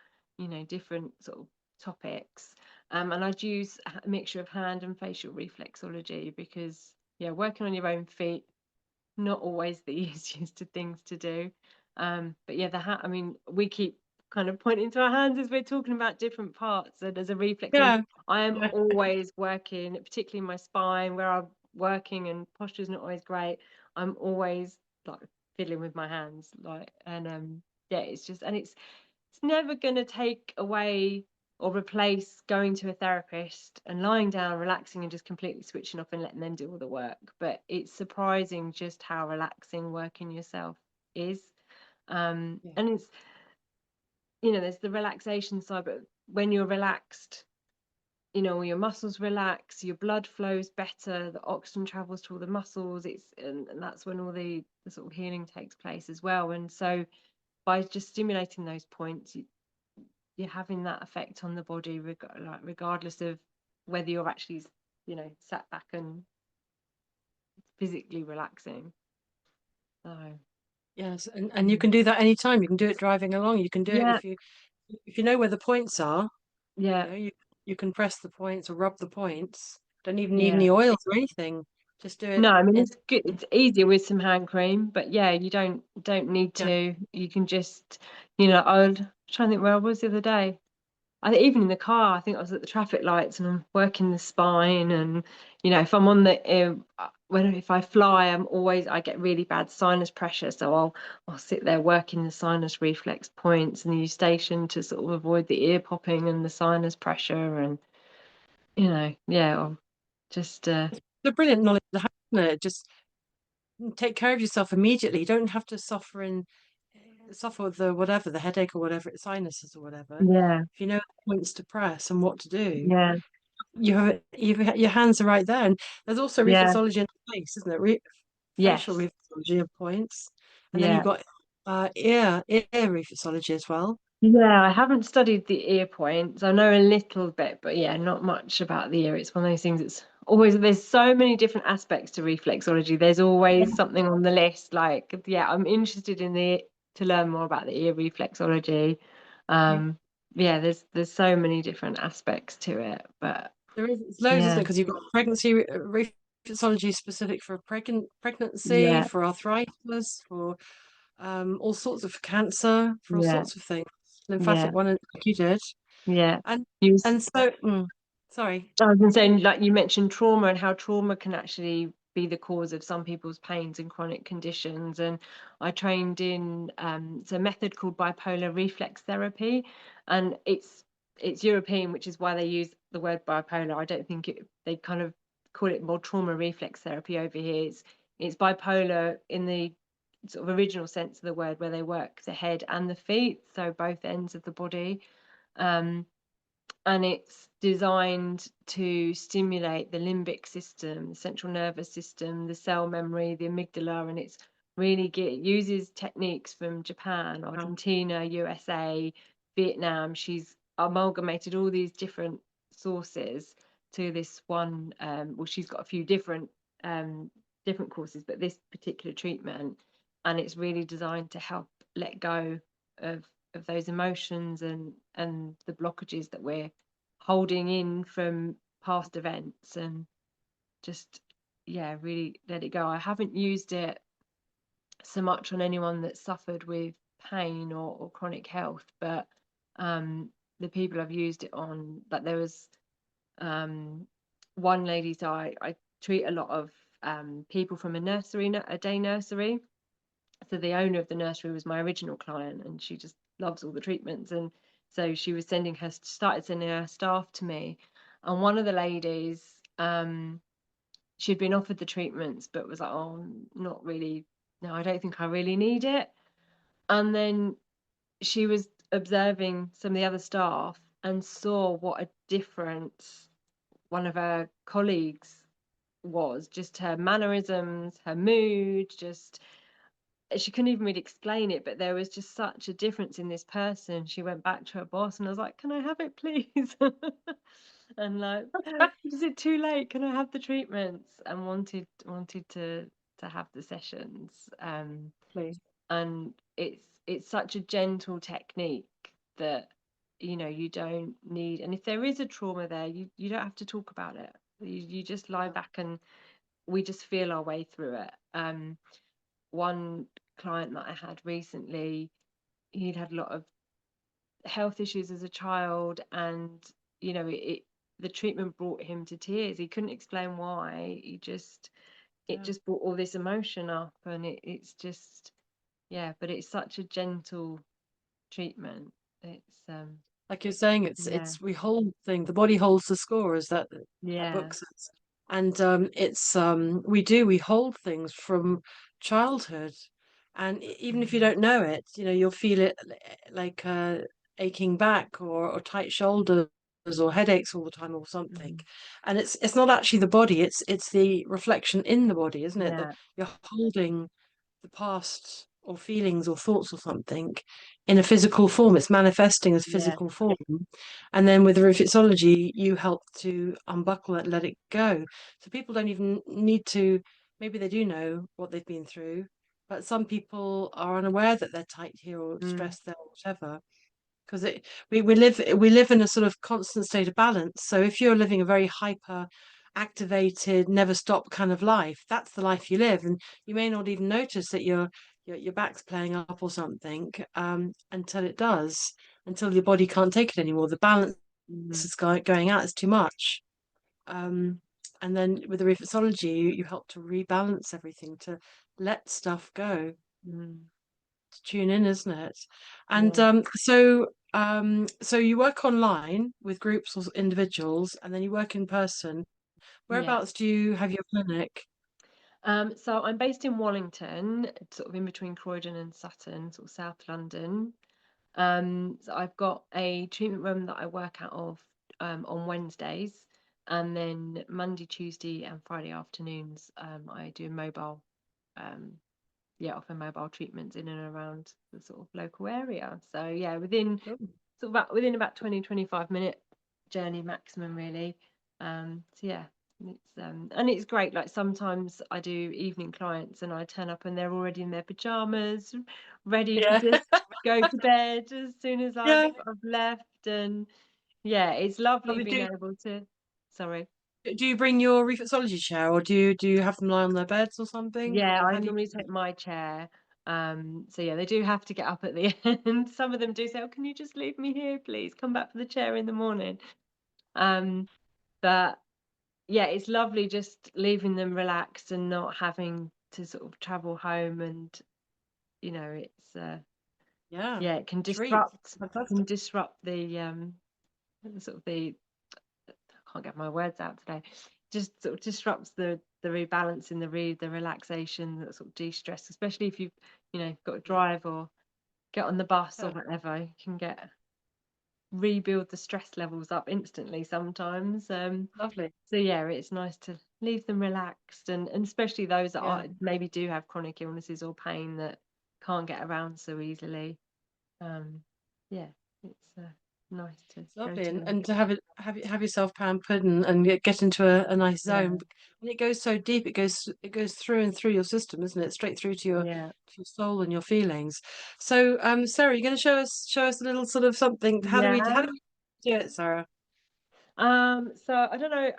Speaker 2: different sort of topics. And I'd use a mixture of hand and facial reflexology because, yeah, working on your own feet, not always the easiest of things to do. But yeah, I mean, we keep kind of pointing to our hands as we're talking about different parts. And as a reflexologist,
Speaker 1: Yeah.
Speaker 2: I am
Speaker 1: Yeah.
Speaker 2: always working, particularly my spine, where I'm working and posture's not always great. I'm always like fiddling with my hands, like, and yeah, it's just, and it's never going to take away or replace going to a therapist and lying down, relaxing, and just completely switching off and letting them do all the work. But it's surprising just how relaxing working yourself is.
Speaker 1: Yeah.
Speaker 2: And it's, there's the relaxation side, but when you're relaxed, all your muscles relax, your blood flows better, the oxygen travels to all the muscles. And that's when all the sort of healing takes place as well. And so by just stimulating those points, you're having that effect on the body, regardless of whether you're actually, sat back and physically relaxing. So
Speaker 1: Yes, and you
Speaker 2: mm,
Speaker 1: can do that anytime. You can do it driving along. You can do it
Speaker 2: yeah,
Speaker 1: if you know where the points are. You
Speaker 2: yeah,
Speaker 1: know, you can press the points or rub the points. Don't even need
Speaker 2: yeah.
Speaker 1: any oils or anything. Just do
Speaker 2: No,
Speaker 1: it
Speaker 2: I mean
Speaker 1: in.
Speaker 2: it's good. It's easier with some hand cream, but yeah, you don't need
Speaker 1: Yeah.
Speaker 2: to. You can just, I was trying to think where I was the other day. I think even in the car, I think I was at the traffic lights and I'm working the spine. And if I'm on if I fly, I get really bad sinus pressure, so I'll sit there working the sinus reflex points and the eustachian to sort of avoid the ear popping and the sinus pressure. And yeah, I'll just
Speaker 1: The brilliant knowledge to have, isn't it? Just take care of yourself immediately. You don't have to suffer with the whatever, the headache or whatever, it's sinuses or whatever.
Speaker 2: yeah,
Speaker 1: If you know the points to press and what to do,
Speaker 2: yeah,
Speaker 1: your hands are right there. And there's also
Speaker 2: yeah,
Speaker 1: reflexology in the face, isn't it? Facial
Speaker 2: yes.
Speaker 1: reflexology of points, and then you've
Speaker 2: Yeah.
Speaker 1: got ear reflexology as well.
Speaker 2: Yeah, I haven't studied the ear points. I know a little bit, but yeah, not much about the ear. It's one of those things that's always, there's so many different aspects to reflexology. There's always something on the list. Like, yeah, I'm interested to learn more about the ear reflexology.
Speaker 1: Yeah.
Speaker 2: Um, yeah, there's so many different aspects to it. But
Speaker 1: There is it's loads, isn't
Speaker 2: yeah,
Speaker 1: it? Because you've got pregnancy reflexology specific for pregnancy,
Speaker 2: yeah,
Speaker 1: for arthritis, for all sorts of cancer, for all
Speaker 2: yeah,
Speaker 1: sorts of things.
Speaker 2: yeah,
Speaker 1: Lymphatic one, like you did,
Speaker 2: yeah.
Speaker 1: and
Speaker 2: You
Speaker 1: and so sorry.
Speaker 2: I was going to say, like you mentioned trauma and how trauma can actually be the cause of some people's pains and chronic conditions. And I trained in it's a method called bipolar reflex therapy, and it's European, which is why they use the word bipolar. I don't think they kind of call it more trauma reflex therapy over here. It's bipolar in the sort of original sense of the word, where they work the head and the feet, so both ends of the body. Um, and it's designed to stimulate the limbic system, the central nervous system, the cell memory, the amygdala, and it's really uses techniques from Japan,
Speaker 1: Oh,
Speaker 2: Argentina, USA, Vietnam. She's amalgamated all these different sources to this one. Well, she's got a few um, different courses, but this particular treatment, and it's really designed to help let go of those emotions and the blockages that we're holding in from past events, and just, yeah, really let it go. I haven't used it so much on anyone that suffered with pain or chronic health, but um, the people I've used it on, like there was um, one lady, so I treat a lot of people from a nursery, a day nursery. So the owner of the nursery was my original client, and she just loves all the treatments. And so she was started sending her staff to me. And one of the ladies, she'd been offered the treatments, but was like, oh, not really. No, I don't think I really need it. And then she was observing some of the other staff and saw what a difference one of her colleagues was, just her mannerisms, her mood, just she couldn't even really explain it, but there was just such a difference in this person. She went back to her boss and I was like, can I have it, please? And like, is it too late? Can I have the treatments? And wanted to have the sessions.
Speaker 1: Please.
Speaker 2: And it's such a gentle technique that, you know, you don't need, and if there is a trauma there, you don't have to talk about it. You just lie
Speaker 1: Yeah.
Speaker 2: back and we just feel our way through it. One client that I had recently, he'd had a lot of health issues as a child, and you know, the treatment brought him to tears. He couldn't explain why. It
Speaker 1: Yeah.
Speaker 2: just brought all this emotion up, and it's just, yeah, but it's such a gentle treatment. It's
Speaker 1: Like you're saying,
Speaker 2: yeah,
Speaker 1: we hold thing. The body holds the score, as that
Speaker 2: yeah,
Speaker 1: book says. And it's we hold things from childhood, and even if you
Speaker 2: mm,
Speaker 1: don't know it, you'll feel it like aching back or tight shoulders or headaches all the time or something.
Speaker 2: mm,
Speaker 1: And it's not actually the body; it's the reflection in the body, isn't it? That
Speaker 2: yeah,
Speaker 1: you're holding the past or feelings or thoughts or something in a physical form. It's manifesting as
Speaker 2: yeah,
Speaker 1: physical form. And then with the reflexology, you help to unbuckle it, let it go. So people don't even need to, maybe they do know what they've been through, but some people are unaware that they're tight here or
Speaker 2: mm,
Speaker 1: stressed there or whatever. Because we live in a sort of constant state of balance. So if you're living a very hyper activated, never stop kind of life, that's the life you live. And you may not even notice that your back's playing up or something, until it does, until your body can't take it anymore. The balance
Speaker 2: mm,
Speaker 1: is going out, it's too much. Um, and then with the reflexology, you help to rebalance everything, to let stuff go,
Speaker 2: mm,
Speaker 1: to tune in, isn't it? And
Speaker 2: yeah,
Speaker 1: so you work online with groups or individuals, and then you work in person.
Speaker 2: yeah.
Speaker 1: Whereabouts do you have your clinic?
Speaker 2: So I'm based in Wallington, sort of in between Croydon and Sutton, sort of South London. So I've got a treatment room that I work out of on Wednesdays, and then Monday, Tuesday, and Friday afternoons, I do mobile, um, yeah, offer mobile treatments in and around the sort of local area. So yeah,
Speaker 1: Oh,
Speaker 2: within about 20-25 minute journey maximum, really. So yeah, and it's great. Like sometimes I do evening clients and I turn up and they're already in their pajamas, ready to
Speaker 1: yeah,
Speaker 2: just go to bed as soon as I've
Speaker 1: yeah.
Speaker 2: I've left. And yeah, it's lovely
Speaker 1: Lovely.
Speaker 2: being able to. Sorry.
Speaker 1: Do you bring your reflexology chair, or do you have them lie on their beds or something,
Speaker 2: Yeah,
Speaker 1: or
Speaker 2: I
Speaker 1: how do you
Speaker 2: normally
Speaker 1: do
Speaker 2: take my chair. So yeah, they do have to get up at the end. Some of them do say, "Oh, can you just leave me here, please? Come back for the chair in the morning." Um, but yeah, it's lovely just leaving them relaxed and not having to sort of travel home. And you know, it's
Speaker 1: Yeah,
Speaker 2: yeah, it
Speaker 1: treat.
Speaker 2: can
Speaker 1: Fantastic.
Speaker 2: disrupt the sort of the I can't get my words out today. Just sort of disrupts the rebalancing, the relaxation, that sort of de-stress, especially if you've, you know, got to
Speaker 1: Yeah,
Speaker 2: drive or get on the bus or
Speaker 1: yeah,
Speaker 2: whatever. You can rebuild the stress levels up instantly sometimes.
Speaker 1: lovely.
Speaker 2: So yeah, it's nice to leave them relaxed, and especially those that
Speaker 1: Yeah.
Speaker 2: are maybe do have chronic illnesses or pain that can't get around so easily. Um, yeah, it's nice to go
Speaker 1: Lovely,
Speaker 2: to
Speaker 1: and,
Speaker 2: them.
Speaker 1: and to have yourself pampered and get into a nice zone.
Speaker 2: Yeah,
Speaker 1: When it goes so deep, it goes through and through your system, isn't it? Straight through
Speaker 2: yeah,
Speaker 1: to your soul and your feelings. So, Sarah, you're going to show us a little sort of something. How
Speaker 2: yeah.
Speaker 1: do we do it, Sarah?
Speaker 2: So I don't know.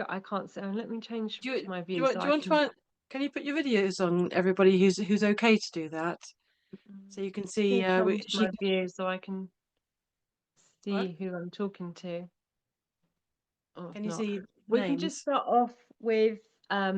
Speaker 2: I can't say. Let me change
Speaker 1: Do you do
Speaker 2: my
Speaker 1: you
Speaker 2: view
Speaker 1: want
Speaker 2: so
Speaker 1: do you
Speaker 2: I
Speaker 1: want
Speaker 2: can.
Speaker 1: to? Can you put your videos on everybody who's okay to do that, so you can see?
Speaker 2: Just change
Speaker 1: She
Speaker 2: my view so I can
Speaker 1: what?
Speaker 2: see who I'm talking to. Or
Speaker 1: Can you
Speaker 2: not.
Speaker 1: see
Speaker 2: We can just
Speaker 1: names?
Speaker 2: start off with I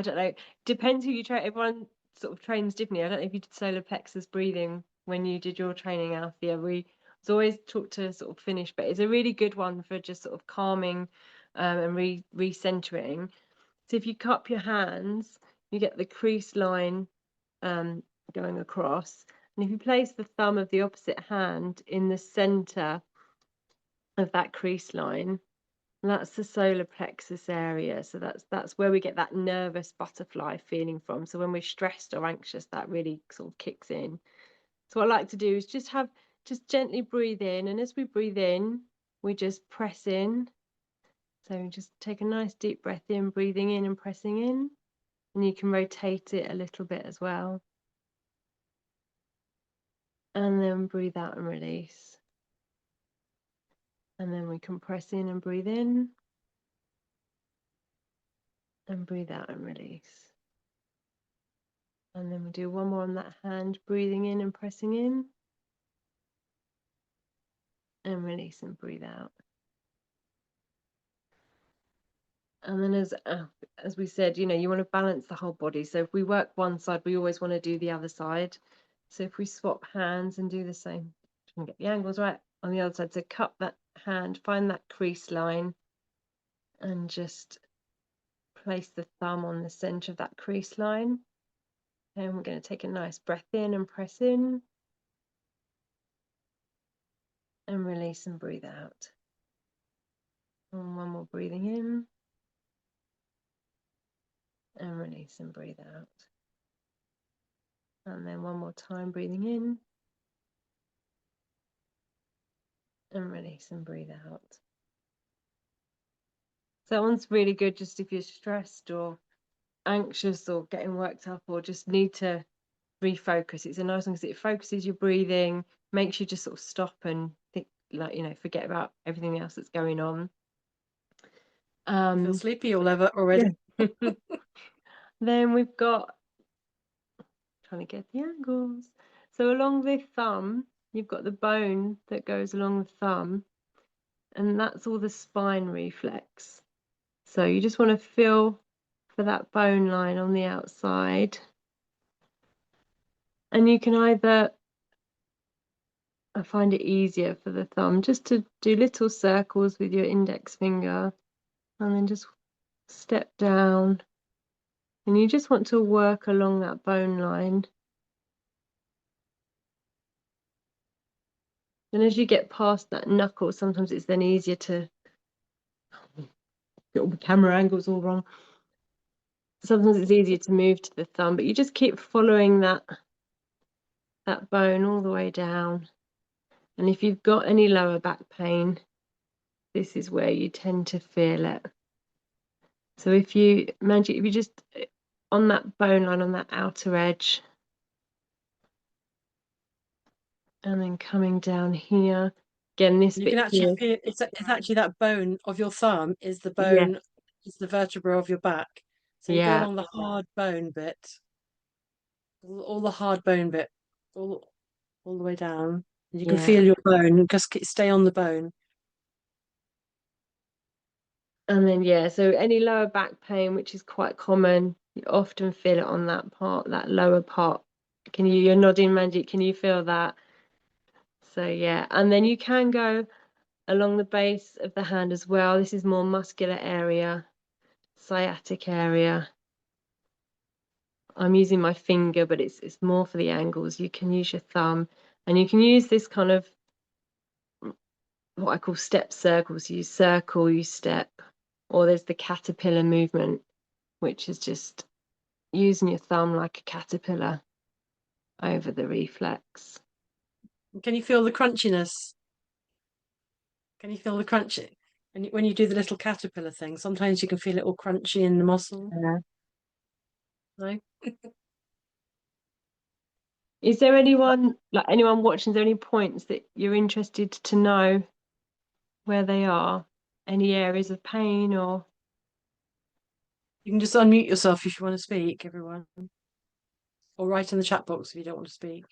Speaker 2: don't know, depends who you train. Everyone sort of trains differently. I don't know if you did solar plexus breathing when you did your training, Althea. We was always taught to sort of finish, but it's a really good one for just sort of calming and recentering. So if you cup your hands, you get the crease line um going across. And if you place the thumb of the opposite hand in the center of that crease line, that's the solar plexus area. So that's where we get that nervous butterfly feeling from. So when we're stressed or anxious, that really sort of kicks in. So what I like to do is just gently breathe in, and as we breathe in, we just press in. So just take a nice deep breath in, breathing in and pressing in, and you can rotate it a little bit as well. And then breathe out and release. And then we can press in and breathe in, and breathe out and release. And then we do one more on that hand, breathing in and pressing in, and release and breathe out. And then as we said, you want to balance the whole body. So if we work one side, we always want to do the other side. So if we swap hands and do the same, try and get the angles right on the other side. So cup that hand, find that crease line, and just place the thumb on the center of that crease line. And we're going to take a nice breath in and press in, and release and breathe out. And one more breathing in, and release and breathe out. And then one more time, breathing in, and release and breathe out. So that one's really good just if you're stressed or anxious or getting worked up or just need to refocus. It's a nice one because it focuses your breathing, makes you just sort of stop and think, like, forget about everything else that's going on.
Speaker 1: I feel sleepy all over
Speaker 2: Yeah.
Speaker 1: already.
Speaker 2: Then we've got, trying to get the angles. So along the thumb, you've got the bone that goes along the thumb, and that's all the spine reflex. So you just want to feel for that bone line on the outside. And you can either, I find it easier for the thumb, just to do little circles with your index finger and then just step down. And you just want to work along that bone line. And as you get past that knuckle, sometimes it's then easier to get all the camera angles all wrong. Sometimes it's easier to move to the thumb, but you just keep following that bone all the way down. And if you've got any lower back pain, this is where you tend to feel it. So if you just on that bone line, on that outer edge, and then coming down here, again, this
Speaker 1: You can
Speaker 2: bit
Speaker 1: actually
Speaker 2: here,
Speaker 1: feel it's actually that bone of your thumb
Speaker 2: yeah,
Speaker 1: is the vertebra of your back. So you go
Speaker 2: yeah,
Speaker 1: along the hard bone bit, all the hard bone bit, all all the way down. You can
Speaker 2: yeah.
Speaker 1: feel your bone. Just stay on the bone.
Speaker 2: And then, yeah, so any lower back pain, which is quite common, you often feel it on that part, that lower part. You're nodding, Manjit, can you feel that? So, yeah, and then you can go along the base of the hand as well. This is more muscular area, sciatic area. I'm using my finger, but it's more for the angles. You can use your thumb, and you can use this kind of what I call step circles. You circle, you step, or there's the caterpillar movement, which is just using your thumb like a caterpillar over the reflex.
Speaker 1: Can you feel the crunchiness? Can you feel the crunchy? And when you do the little caterpillar thing, sometimes you can feel it all crunchy in the muscle.
Speaker 2: Yeah.
Speaker 1: No?
Speaker 2: Is there anyone, like anyone watching, is there any points that you're interested to know where they are? Any areas of pain or?
Speaker 1: You can just unmute yourself if you want to speak, everyone. Or write in the chat box if you don't want to speak.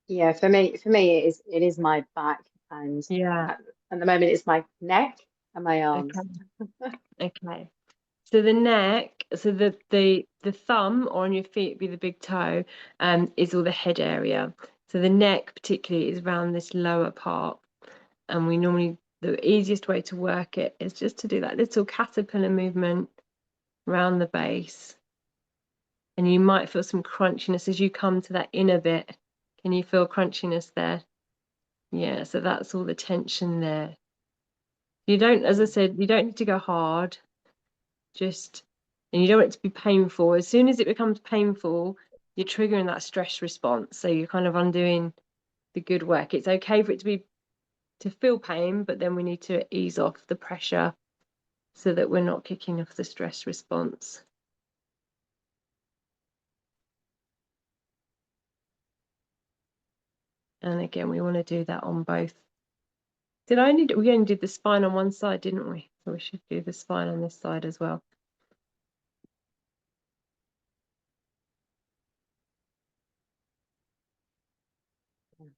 Speaker 3: Yeah, for me, it is my back, and
Speaker 2: Yeah.
Speaker 3: at the moment it's my neck and my arms.
Speaker 2: Okay. Okay. So the neck, so the thumb or on your feet would be the big toe, is all the head area. So the neck particularly is around this lower part. And we normally, the easiest way to work it is just to do that little caterpillar movement around the base. And you might feel some crunchiness as you come to that inner bit. Can you feel crunchiness there? Yeah, so that's all the tension there. You don't, as I said, you don't need to go hard. Just, and you don't want it to be painful. As soon as it becomes painful, you're triggering that stress response. So you're kind of undoing the good work. It's okay for it to feel pain, but then we need to ease off the pressure so that we're not kicking off the stress response. And again, we want to do that on both. We only did the spine on one side, didn't we? So we should do the spine on this side as well.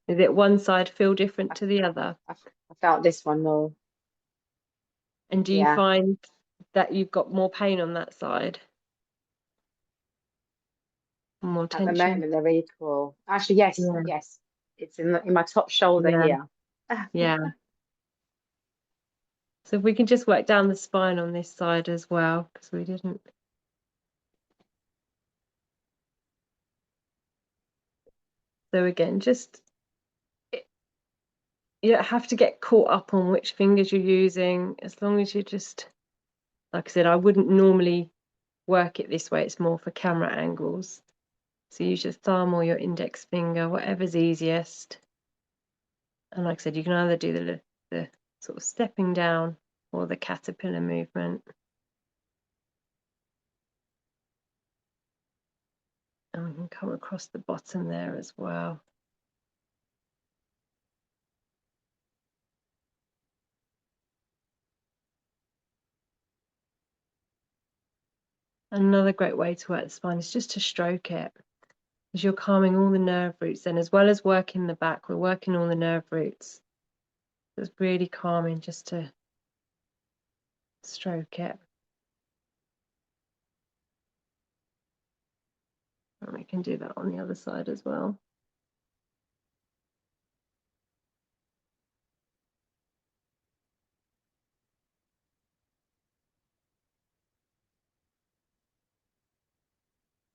Speaker 2: Is it one side feel different to the other?
Speaker 3: I felt this one more.
Speaker 2: And do you find that you've got more pain on that side? More
Speaker 3: At the
Speaker 2: tension?
Speaker 3: moment, they're equal. Actually, yes,
Speaker 2: Yeah.
Speaker 3: yes. It's in my top shoulder
Speaker 2: Yeah.
Speaker 3: here.
Speaker 2: Yeah. So if we can just work down the spine on this side as well, because we didn't. So again, just you don't have to get caught up on which fingers you're using, as long as you just, like I said, I wouldn't normally work it this way. It's more for camera angles. So use your thumb or your index finger, whatever's easiest. And like I said, you can either do the sort of stepping down or the caterpillar movement. And we can come across the bottom there as well. Another great way to work the spine is just to stroke it, because you're calming all the nerve roots. Then, as well as working the back, we're working all the nerve roots. It's really calming just to stroke it. And we can do that on the other side as well.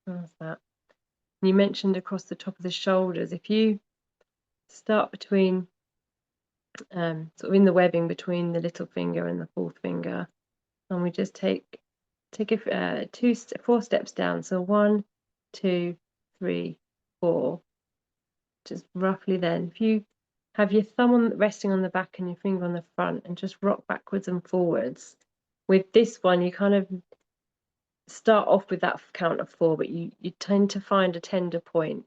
Speaker 2: How's that? You mentioned across the top of the shoulders. If you start between, sort of in the webbing between the little finger and the fourth finger, and we just take four steps down. So 1, 2, 3, 4. Just roughly then. If you have your thumb resting on the back and your finger on the front, and just rock backwards and forwards. With this one, you kind of start off with that count of 4, but you tend to find a tender point.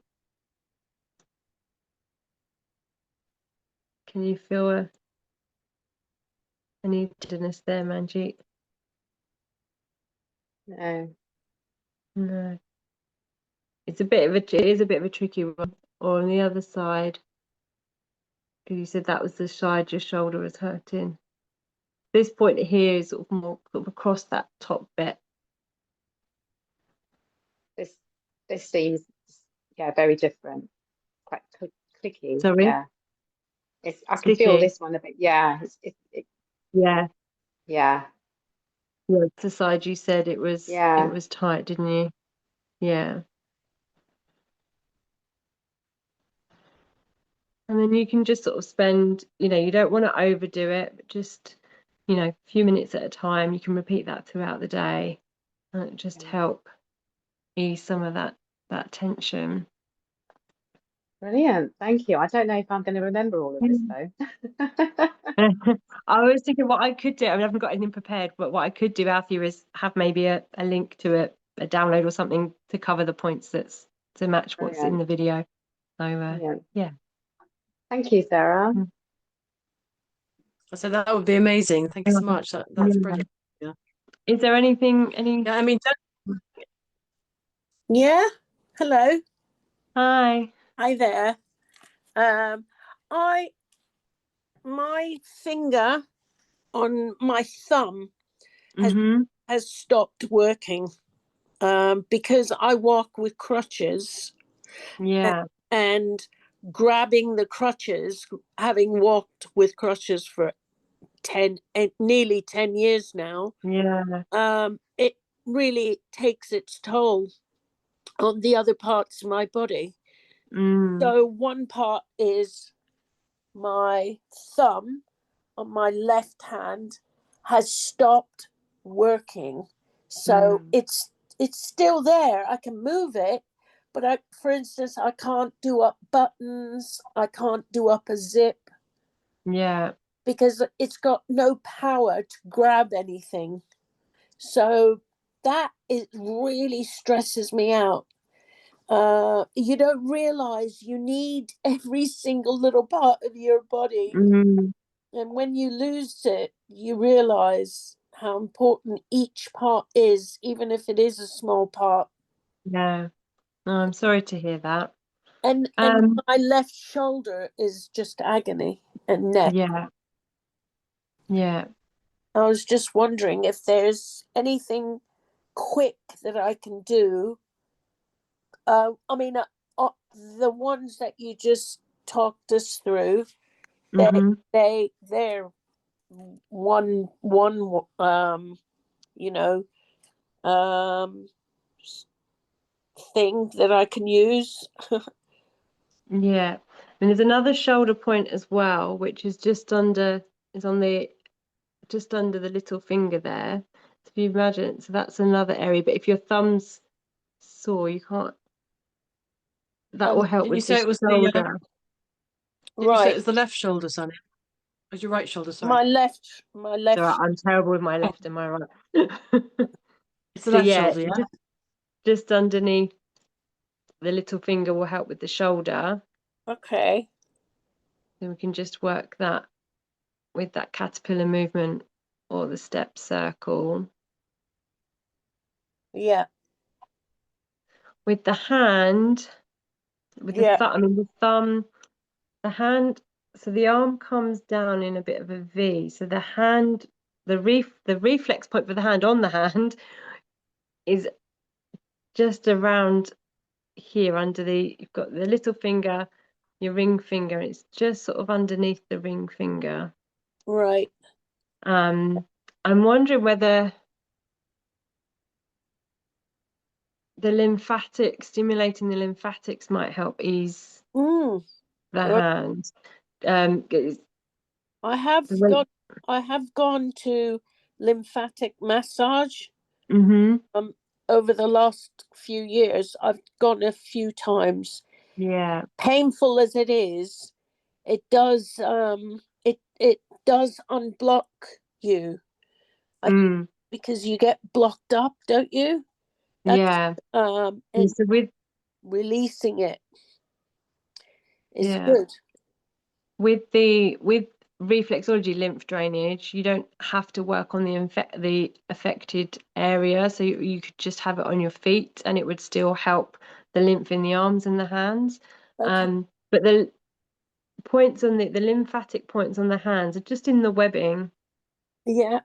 Speaker 2: Can you feel any tenderness there, Manjeet?
Speaker 3: No.
Speaker 2: No. It is a bit of a tricky one. Or on the other side, because you said that was the side your shoulder was hurting. This point here is sort of more sort of across that top bit.
Speaker 3: This seems, yeah, very different. Quite clicky.
Speaker 2: Sorry?
Speaker 3: Yeah. I can feel
Speaker 2: Sticky?
Speaker 3: this one a bit. Yeah.
Speaker 2: Yeah.
Speaker 3: Yeah.
Speaker 2: Yeah. The side you said it was
Speaker 3: Yeah.
Speaker 2: tight, didn't you? Yeah. And then you can just sort of spend, you don't want to overdo it, but just, a few minutes at a time. You can repeat that throughout the day, and it just help ease some of that tension.
Speaker 3: Brilliant. Thank you. I don't know if I'm going to remember all of this though.
Speaker 2: I was thinking what I could do. I mean, I haven't got anything prepared, but what I could do, Althea, is have maybe a link to a download or something to cover the points that's to match what's in
Speaker 3: Brilliant.
Speaker 2: the video. So
Speaker 3: Brilliant.
Speaker 2: yeah.
Speaker 3: Thank you, Sarah.
Speaker 1: So that would be amazing. Thank you so much. That's
Speaker 2: Yeah.
Speaker 1: brilliant. Yeah.
Speaker 2: Is there anything?
Speaker 1: Yeah, I mean,
Speaker 4: Yeah, hello.
Speaker 2: Hi.
Speaker 4: Hi there. I my finger on my thumb
Speaker 2: Mm-hmm.
Speaker 4: has stopped working because I walk with crutches
Speaker 2: Yeah.
Speaker 4: and grabbing the crutches, having walked with crutches for nearly 10 years now,
Speaker 2: Yeah.
Speaker 4: it really takes its toll on the other parts of my body.
Speaker 2: Mm.
Speaker 4: So one part is my thumb on my left hand has stopped working. So it's still there. I can move it, but for instance, I can't do up buttons. I can't do up a zip
Speaker 2: Yeah.
Speaker 4: because it's got no power to grab anything. So that it really stresses me out. You don't realize you need every single little part of your body.
Speaker 2: Mm.
Speaker 4: And when you lose it, you realize how important each part is, even if it is a small part.
Speaker 2: Yeah. Oh, I'm sorry to hear that.
Speaker 4: And my left shoulder is just agony and neck.
Speaker 2: Yeah. Yeah.
Speaker 4: I was just wondering if there's anything quick that I can do. I mean, the ones that you just talked us through,
Speaker 2: Mm-hmm.
Speaker 4: they're one you know thing that I can use.
Speaker 2: Yeah. And there's another shoulder point as well, which is just under is on the just under the little finger there. So if you imagine, so that's another area. But if your thumb's sore, you can't. That will help
Speaker 1: did you
Speaker 2: with the
Speaker 1: say it was
Speaker 2: shoulder.
Speaker 1: did you say it
Speaker 4: Right,
Speaker 1: was the left shoulder, Sonny? Or was your right shoulder, sorry?
Speaker 4: my left
Speaker 2: So I'm terrible with my left and my right.
Speaker 1: It's the
Speaker 2: So
Speaker 1: left
Speaker 2: yeah,
Speaker 1: shoulder, yeah?
Speaker 2: just underneath the little finger will help with the shoulder.
Speaker 4: Okay.
Speaker 2: Then we can just work that with that caterpillar movement or the step circle.
Speaker 4: Yeah.
Speaker 2: With the hand, with the thumb, I mean the thumb, the hand, so the arm comes down in a bit of a V. So the hand, the reflex point for the hand on the hand is just around here under you've got the little finger, your ring finger, it's just sort of underneath the ring finger.
Speaker 4: Right.
Speaker 2: I'm wondering whether stimulating the lymphatics might help ease the
Speaker 4: Right.
Speaker 2: hand.
Speaker 4: I have gone to lymphatic massage. Over the last few years, I've gone a few times.
Speaker 2: Yeah.
Speaker 4: Painful as it is, it does it does unblock you. Because you get blocked up, don't you?
Speaker 2: Yeah.
Speaker 4: And
Speaker 2: so with
Speaker 4: releasing it is good.
Speaker 2: With reflexology lymph drainage, you don't have to work on the affected area, so you could just have it on your feet and it would still help the lymph in the arms and the hands.
Speaker 4: Okay.
Speaker 2: But the points on the lymphatic points on the hands are just in the webbing.
Speaker 4: Yeah.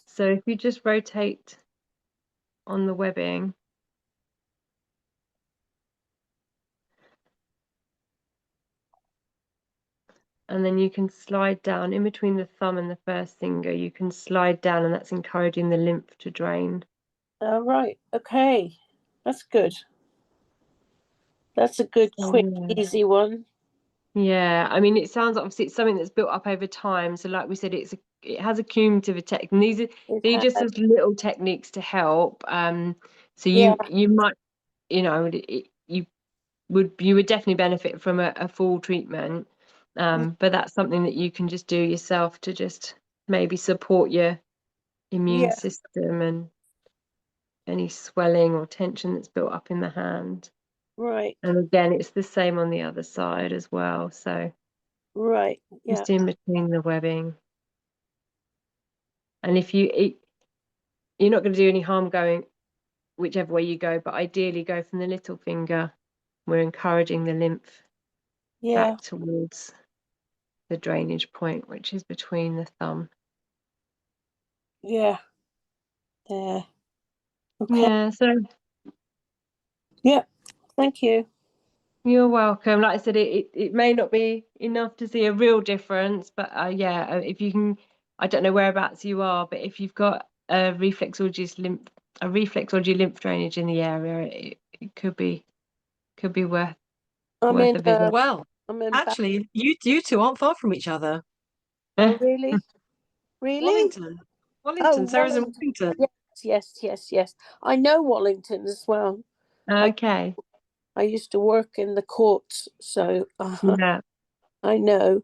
Speaker 2: So if you just rotate on the webbing, and then you can slide down in between the thumb and the first finger, you can slide down, and that's encouraging the lymph to drain.
Speaker 4: All right. Okay. That's good. That's a good, quick, easy one.
Speaker 2: Yeah, I mean, it sounds obviously it's something that's built up over time. So, like we said, it has a cumulative effect, and these are just as little techniques to help. So you might, you you would definitely benefit from a full treatment. But that's something that you can just do yourself to just maybe support your immune
Speaker 4: Yeah.
Speaker 2: system and any swelling or tension that's built up in the hand.
Speaker 4: Right.
Speaker 2: And again, it's the same on the other side as well. So
Speaker 4: Right. Yeah.
Speaker 2: just in between the webbing. And if you're not going to do any harm going whichever way you go, but ideally go from the little finger. We're encouraging the lymph
Speaker 4: Yeah.
Speaker 2: back towards the drainage point, which is between the thumb.
Speaker 4: Yeah. There. Okay.
Speaker 2: Yeah, so
Speaker 4: Yeah. Thank you.
Speaker 2: you're welcome. Like I said, it may not be enough to see a real difference, but if you can, I don't know whereabouts you are, but if you've got a reflexology lymph drainage in the area, it could be worth
Speaker 4: I'm in.
Speaker 2: a visit.
Speaker 1: Well,
Speaker 4: I'm in.
Speaker 1: actually, you two aren't far from each other.
Speaker 4: Oh, really? Really?
Speaker 1: Wallington.
Speaker 4: Oh,
Speaker 1: Wallington. Sarah's in
Speaker 4: Wallington.
Speaker 1: Wallington.
Speaker 4: Yes. Yes. Yes. Yes. I know Wallington as well.
Speaker 2: Okay.
Speaker 4: I used to work in the courts, so
Speaker 2: Yeah.
Speaker 4: I know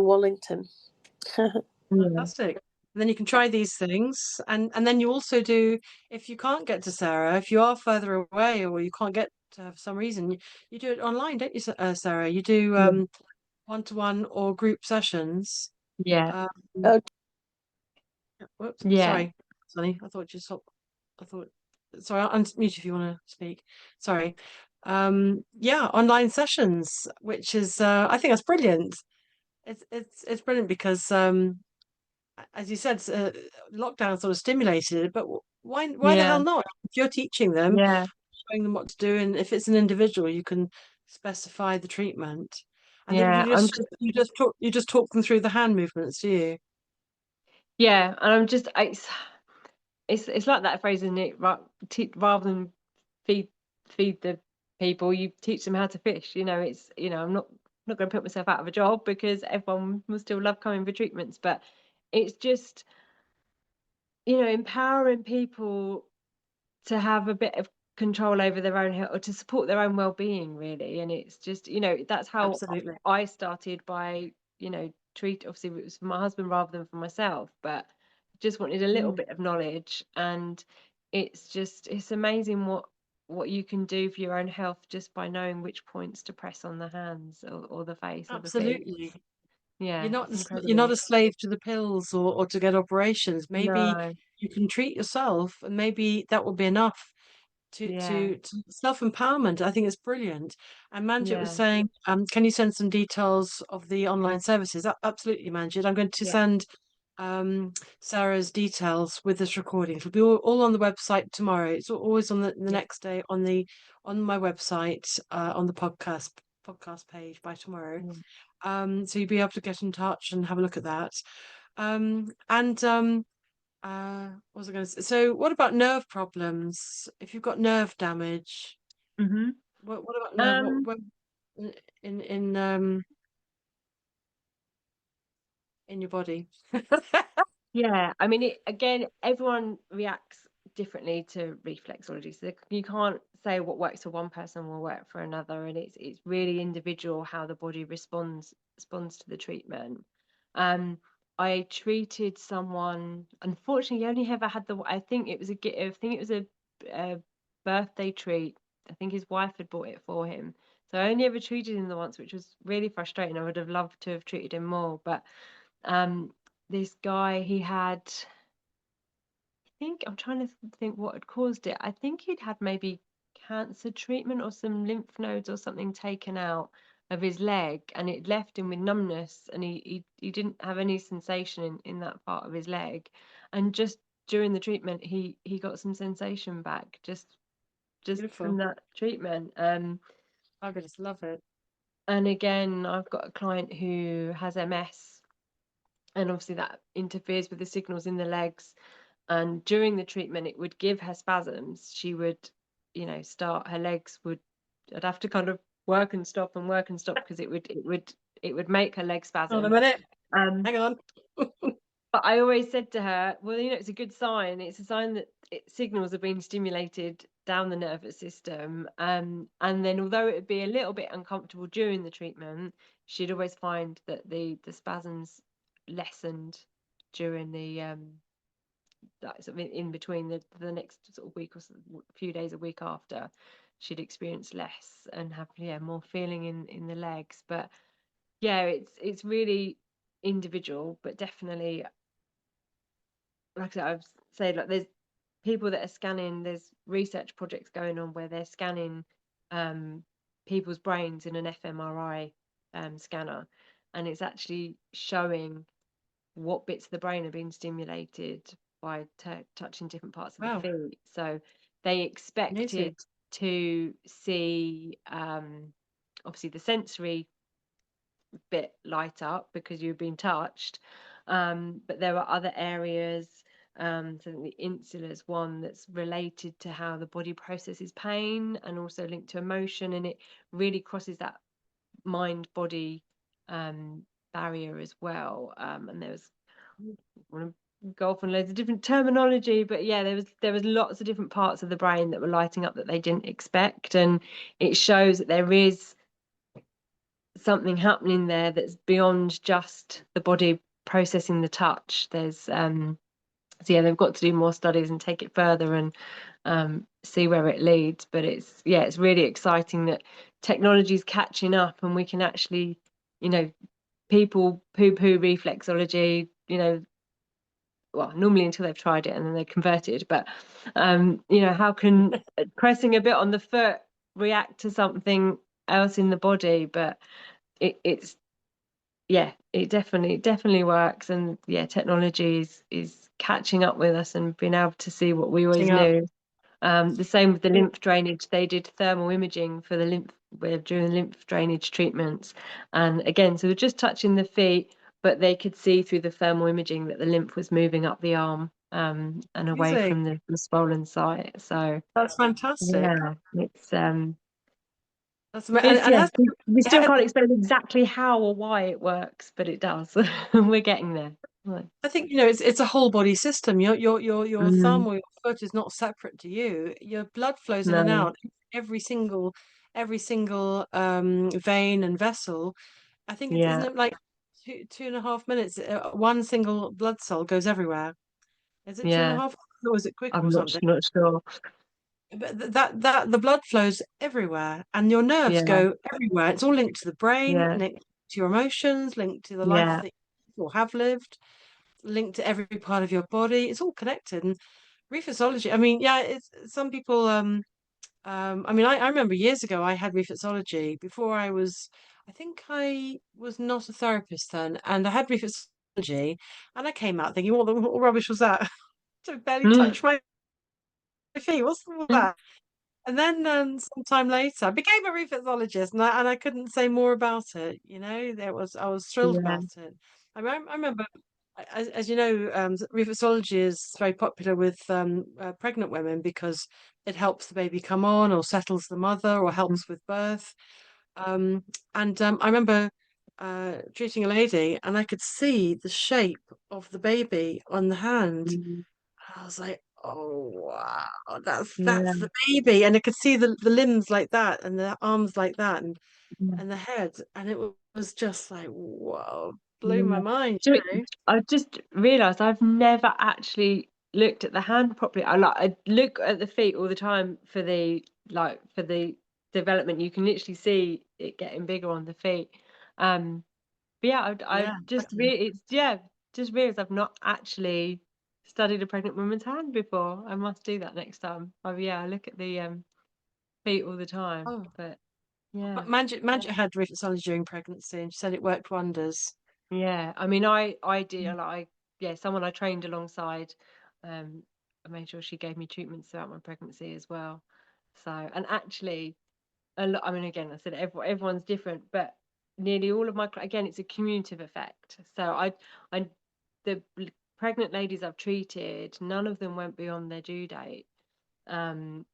Speaker 4: Wallington.
Speaker 2: Yeah.
Speaker 1: Fantastic. And then you can try these things, and then you also do. If you can't get to Sarah, if you are further away or you can't get to her for some reason, you do it online, don't you, Sarah? You do one-to-one or group sessions.
Speaker 2: Yeah.
Speaker 1: Um,
Speaker 4: Oh,
Speaker 1: whoops,
Speaker 2: Yeah.
Speaker 1: sorry, Sonny. I thought you stopped. I thought. Sorry, I'll unmute if you want to speak. Sorry. Yeah, online sessions, which is I think that's brilliant. It's brilliant because as you said, lockdown sort of stimulated it, but why the
Speaker 2: Yeah.
Speaker 1: hell not? If you're teaching them,
Speaker 2: Yeah.
Speaker 1: showing them what to do, and if it's an individual, you can specify the treatment. And then
Speaker 2: Yeah.
Speaker 1: you just talk them through the hand movements, do you?
Speaker 2: Yeah. And it's like that phrase, isn't it? Rather than feed the people, you teach them how to fish. I'm not going to put myself out of a job because everyone will still love coming for treatments, but it's just, empowering people to have a bit of control over their own health or to support their own well-being, really. And it's just, that's how
Speaker 1: Absolutely.
Speaker 2: I started by, obviously it was for my husband rather than for myself, but just wanted a little bit of knowledge. And it's amazing what you can do for your own health just by knowing which points to press on the hands or the face or the feet.
Speaker 1: Absolutely.
Speaker 2: Yeah, it's
Speaker 1: You're not
Speaker 2: incredible.
Speaker 1: a slave to the pills or to get operations. Maybe
Speaker 2: No.
Speaker 1: you can treat yourself, and maybe that will be enough
Speaker 2: Yeah.
Speaker 1: to self-empowerment. I think it's brilliant. And Manjit was
Speaker 2: Yeah.
Speaker 1: saying, can you send some details of the online services? Absolutely, Manjit. I'm going to
Speaker 2: Yeah.
Speaker 1: send Sarah's details with this recording. It'll be all on the website tomorrow. It's always on the next day on my website on the podcast page by tomorrow. So you'll be able to get in touch and have a look at that. What was I going to say? So, what about nerve problems? If you've got nerve damage,
Speaker 2: Mm-hmm.
Speaker 1: what about nerve?
Speaker 2: Um,
Speaker 1: In in your body?
Speaker 2: Yeah, I mean, again, everyone reacts differently to reflexology, so you can't say what works for one person will work for another, and it's really individual how the body responds to the treatment. I treated someone. Unfortunately, he only ever had I think it was a birthday treat. I think his wife had bought it for him, so I only ever treated him the once, which was really frustrating. I would have loved to have treated him more, but this guy, he had, I'm trying to think what had caused it. I think he'd had maybe cancer treatment or some lymph nodes or something taken out of his leg, and it left him with numbness, and he didn't have any sensation in that part of his leg. And just during the treatment, he got some sensation back just from
Speaker 1: Beautiful.
Speaker 2: that treatment.
Speaker 1: I just love it.
Speaker 2: And again, I've got a client who has MS, and obviously that interferes with the signals in the legs. And during the treatment, it would give her spasms. She would, start, her legs would, I'd have to kind of work and stop because it would make her leg
Speaker 1: Hold on a
Speaker 2: spasm.
Speaker 1: minute.
Speaker 2: Um,
Speaker 1: Hang on.
Speaker 2: But I always said to her, well, it's a good sign. It's a sign that signals are being stimulated down the nervous system. And then although it would be a little bit uncomfortable during the treatment, she'd always find that the spasms lessened during the sort of in between the next sort of week or a few days a week after, she'd experience less and have more feeling in the legs. But yeah, it's really individual, but definitely, like I said, I've said, like, there's people that are scanning, there's research projects going on where they're scanning people's brains in an fMRI scanner, and it's actually showing what bits of the brain are being stimulated by touching different parts of the
Speaker 1: Wow,
Speaker 2: feet. So they
Speaker 1: amazing.
Speaker 2: expected to see obviously the sensory bit light up because you've been touched, but there are other areas. So the insula is one that's related to how the body processes pain and also linked to emotion, and it really crosses that mind body barrier as well. And there was, I want to go off on loads of different terminology, but yeah, there was lots of different parts of the brain that were lighting up that they didn't expect, and it shows that there is something happening there that's beyond just the body processing the touch. There's so yeah, they've got to do more studies and take it further and see where it leads. But it's really exciting that technology is catching up, and we can actually, people poo-poo reflexology, well, normally until they've tried it and then they're converted. But how can pressing a bit on the foot react to something else in the body? But it's it definitely works. And yeah, technology is catching up with us and being able to see what we always
Speaker 1: Catching up.
Speaker 2: knew. The same with the lymph drainage. They did thermal imaging for the during the lymph drainage treatments, and again, so they're just touching the feet, but they could see through the thermal imaging that the lymph was moving up the arm and away
Speaker 1: Amazing.
Speaker 2: from the swollen site. So
Speaker 1: That's fantastic.
Speaker 2: yeah,
Speaker 1: That's
Speaker 2: yeah,
Speaker 1: has
Speaker 2: we still
Speaker 1: has-
Speaker 2: can't explain exactly how or why it works, but it does. We're getting there. Right.
Speaker 1: I think it's a whole body system. Your thumb or your foot is not separate to you. Your blood flows in and
Speaker 2: No,
Speaker 1: out every single vein and vessel. I think it's isn't
Speaker 2: yeah,
Speaker 1: it like 2.5 minutes? One single blood cell goes everywhere. Is it two and a
Speaker 2: yeah.
Speaker 1: half, or is it quicker
Speaker 2: I'm
Speaker 1: or
Speaker 2: not
Speaker 1: something?
Speaker 2: not sure.
Speaker 1: But that the blood flows everywhere, and your nerves
Speaker 2: Yeah,
Speaker 1: go everywhere. It's all linked to the brain,
Speaker 2: yeah,
Speaker 1: linked to your emotions, linked to the life
Speaker 2: yeah.
Speaker 1: that you have lived, linked to every part of your body. It's all connected. And reflexology, I mean, yeah, it's some people I mean, I remember years ago I had reflexology before I think I was not a therapist then, and I had reflexology, and I came out thinking, what rubbish was that? To barely
Speaker 2: Mm,
Speaker 1: touch my feet. What's all that? And then some time later, I became a reflexologist, and I couldn't say more about it. I was thrilled
Speaker 2: yeah,
Speaker 1: about it. I remember, as you know, reflexology is very popular with pregnant women because it helps the baby come on, or settles the mother, or
Speaker 2: mm,
Speaker 1: helps with birth. Um, and I remember treating a lady, and I could see the shape of the baby on the hand.
Speaker 2: mm,
Speaker 1: I was like, oh wow, that's
Speaker 2: yeah,
Speaker 1: the baby, and I could see the limbs like that, and the arms like that,
Speaker 2: yeah,
Speaker 1: and the head, and it was just like, whoa, blew my
Speaker 2: yeah.
Speaker 1: mind,
Speaker 2: So
Speaker 1: you know.
Speaker 2: I just realised I've never actually looked at the hand properly. I look at the feet all the time for the development. You can literally see it getting bigger on the feet. Um, But yeah, I
Speaker 1: Yeah,
Speaker 2: just
Speaker 1: exactly.
Speaker 2: just realised I've not actually studied a pregnant woman's hand before. I must do that next time. Oh yeah, I look at the feet all the time.
Speaker 1: Oh,
Speaker 2: But yeah,
Speaker 1: Manjit had reflexology during pregnancy, and she said it worked wonders.
Speaker 2: yeah. I mean, I did like someone I trained alongside. I made sure she gave me treatments throughout my pregnancy as well. So, and actually, a lot. I mean, again, I said everyone's different, but nearly all of again, it's a cumulative effect. So I the pregnant ladies I've treated, none of them went beyond their due date. And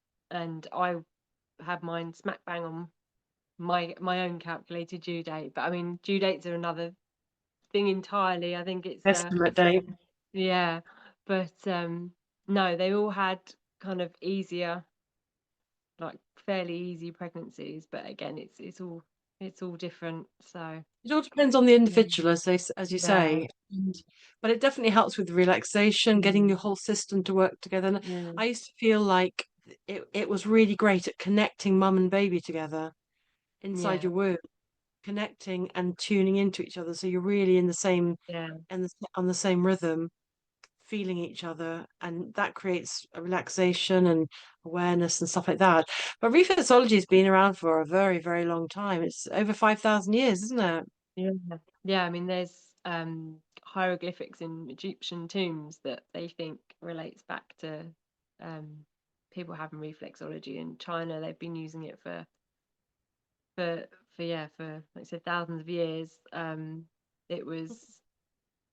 Speaker 2: I had mine smack bang on my own calculated due date. But I mean, due dates are another thing entirely. I think it's
Speaker 1: Estimate date.
Speaker 2: Yeah, but no, they all had kind of easier, like fairly easy pregnancies. But again, it's all different. So
Speaker 1: It all depends on the
Speaker 2: yeah,
Speaker 1: individual, as you
Speaker 2: yeah,
Speaker 1: say. But it definitely helps with relaxation, getting
Speaker 2: mm,
Speaker 1: your whole system to work together. And
Speaker 2: yeah,
Speaker 1: I used to feel like it was really great at connecting mum and baby together inside
Speaker 2: yeah,
Speaker 1: your womb, connecting and tuning into each other. So you're really in the same
Speaker 2: yeah,
Speaker 1: and on the same rhythm, feeling each other, and that creates a relaxation and awareness and stuff like that. But reflexology has been around for a very, very long time. It's over 5,000 years, isn't it?
Speaker 2: yeah, yeah. I mean, there's hieroglyphics in Egyptian tombs that they think relates back to um people having reflexology in China. They've been using it for for like I said, thousands of years. It was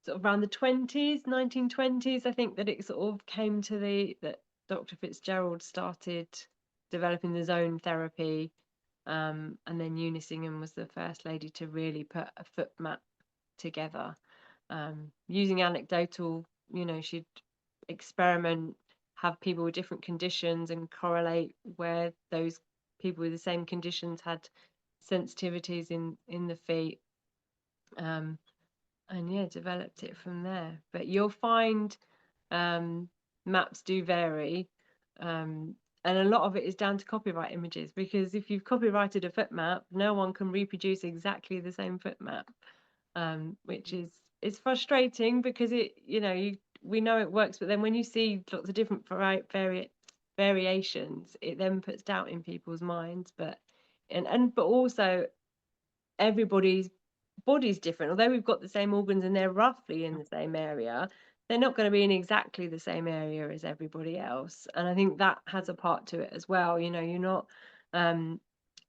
Speaker 2: sort of around the 20s, 1920s, I think, that it sort of came to that Dr. Fitzgerald started developing the zone therapy. And then Eunice Ingham was the first lady to really put a foot map together, using anecdotal, she'd experiment, have people with different conditions and correlate where those people with the same conditions had sensitivities in the feet. Um, and yeah, developed it from there. But you'll find um, maps do vary, um, and a lot of it is down to copyright images, because if you've copyrighted a foot map, no one can reproduce exactly the same foot map, which is frustrating, because we know it works, but then when you see lots of different variations, it then puts doubt in people's minds. But also everybody's body's different. Although we've got the same organs and they're roughly in the same area, they're not going to be in exactly the same area as everybody else. And I think that has a part to it as well. You're not, um,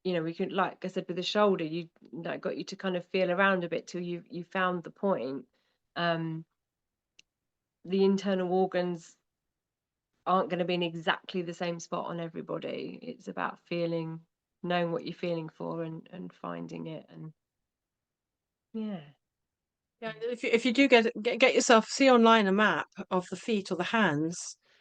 Speaker 2: we could, like I said, with the shoulder, you like got you to kind of feel around a bit till you found the point. Um, the internal organs aren't going to be in exactly the same spot on everybody. It's about knowing what you're feeling for, and finding it. And yeah.
Speaker 1: Yeah, if you do get yourself, see online a map of the feet or the hands,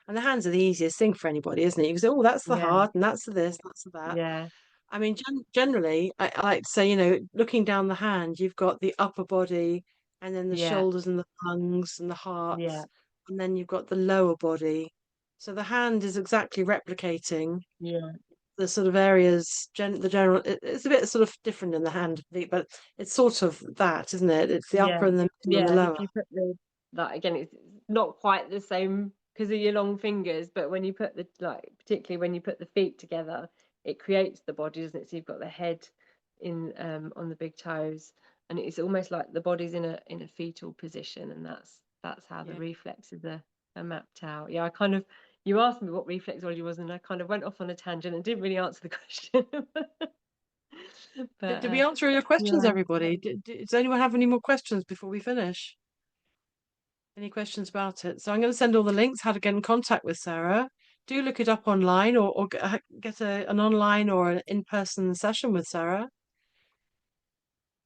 Speaker 1: and the hands are the easiest thing for anybody, isn't it? You can say, oh, that's the
Speaker 2: Yeah,
Speaker 1: heart, and that's the this, that's the that.
Speaker 2: yeah,
Speaker 1: I mean, generally, I like to say, looking down the hand, you've got the upper body, and then the
Speaker 2: yeah,
Speaker 1: shoulders and the lungs and the
Speaker 2: yeah,
Speaker 1: hearts, and then you've got the lower body. So the hand is exactly replicating
Speaker 2: yeah,
Speaker 1: the sort of areas, the general. It's a bit sort of different in the hand, but it's sort of that, isn't it? It's the upper
Speaker 2: yeah,
Speaker 1: and the middle and
Speaker 2: yeah.
Speaker 1: the
Speaker 2: And if
Speaker 1: lower.
Speaker 2: you put that again, it's not quite the same because of your long fingers, but when you put particularly when you put the feet together, it creates the body, doesn't it? So you've got the head in on the big toes, and it's almost like the body's in a fetal position, and that's how the
Speaker 1: Yeah.
Speaker 2: reflexes are mapped out. Yeah, I kind of you asked me what reflexology was, and I kind of went off on a tangent and didn't really answer the question. But
Speaker 1: Did we answer all your questions,
Speaker 2: yeah,
Speaker 1: everybody? Does anyone have any more questions before we finish? Any questions about it? So I'm going to send all the links how to get in contact with Sarah. Do look it up online, or get an online or an in-person session with Sarah.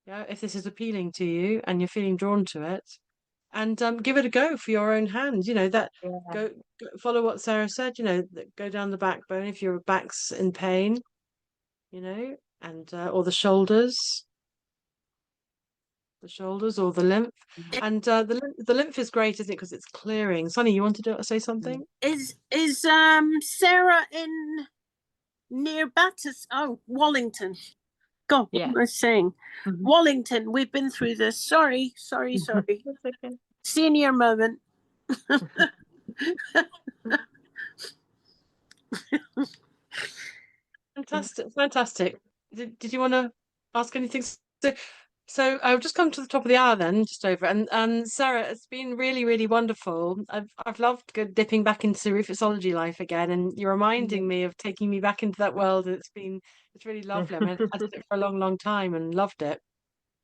Speaker 1: Yeah, if this is appealing to you and you're feeling drawn to it, and give it a go for your own hand. That
Speaker 2: yeah,
Speaker 1: follow what Sarah said. Go down the backbone if your back's in pain. And or the shoulders or the lymph. And the lymph is great, isn't it? Because it's clearing. Sonny, you wanted to say something?
Speaker 4: Is Sarah in near Battersea? Oh, Wallington. God, what
Speaker 2: yeah.
Speaker 4: am I saying?
Speaker 2: Mhm.
Speaker 4: Wallington. We've been through this. Sorry.
Speaker 2: That's okay.
Speaker 4: Senior moment.
Speaker 1: Fantastic, fantastic. Did you want to ask anything? So I'll just come to the top of the hour then, just over. And Sarah, it's been really, really wonderful. I've loved dipping back into reflexology life again, and you're reminding me of taking me back into that world. And it's really lovely. I mean, I did it for a long, long time and loved it.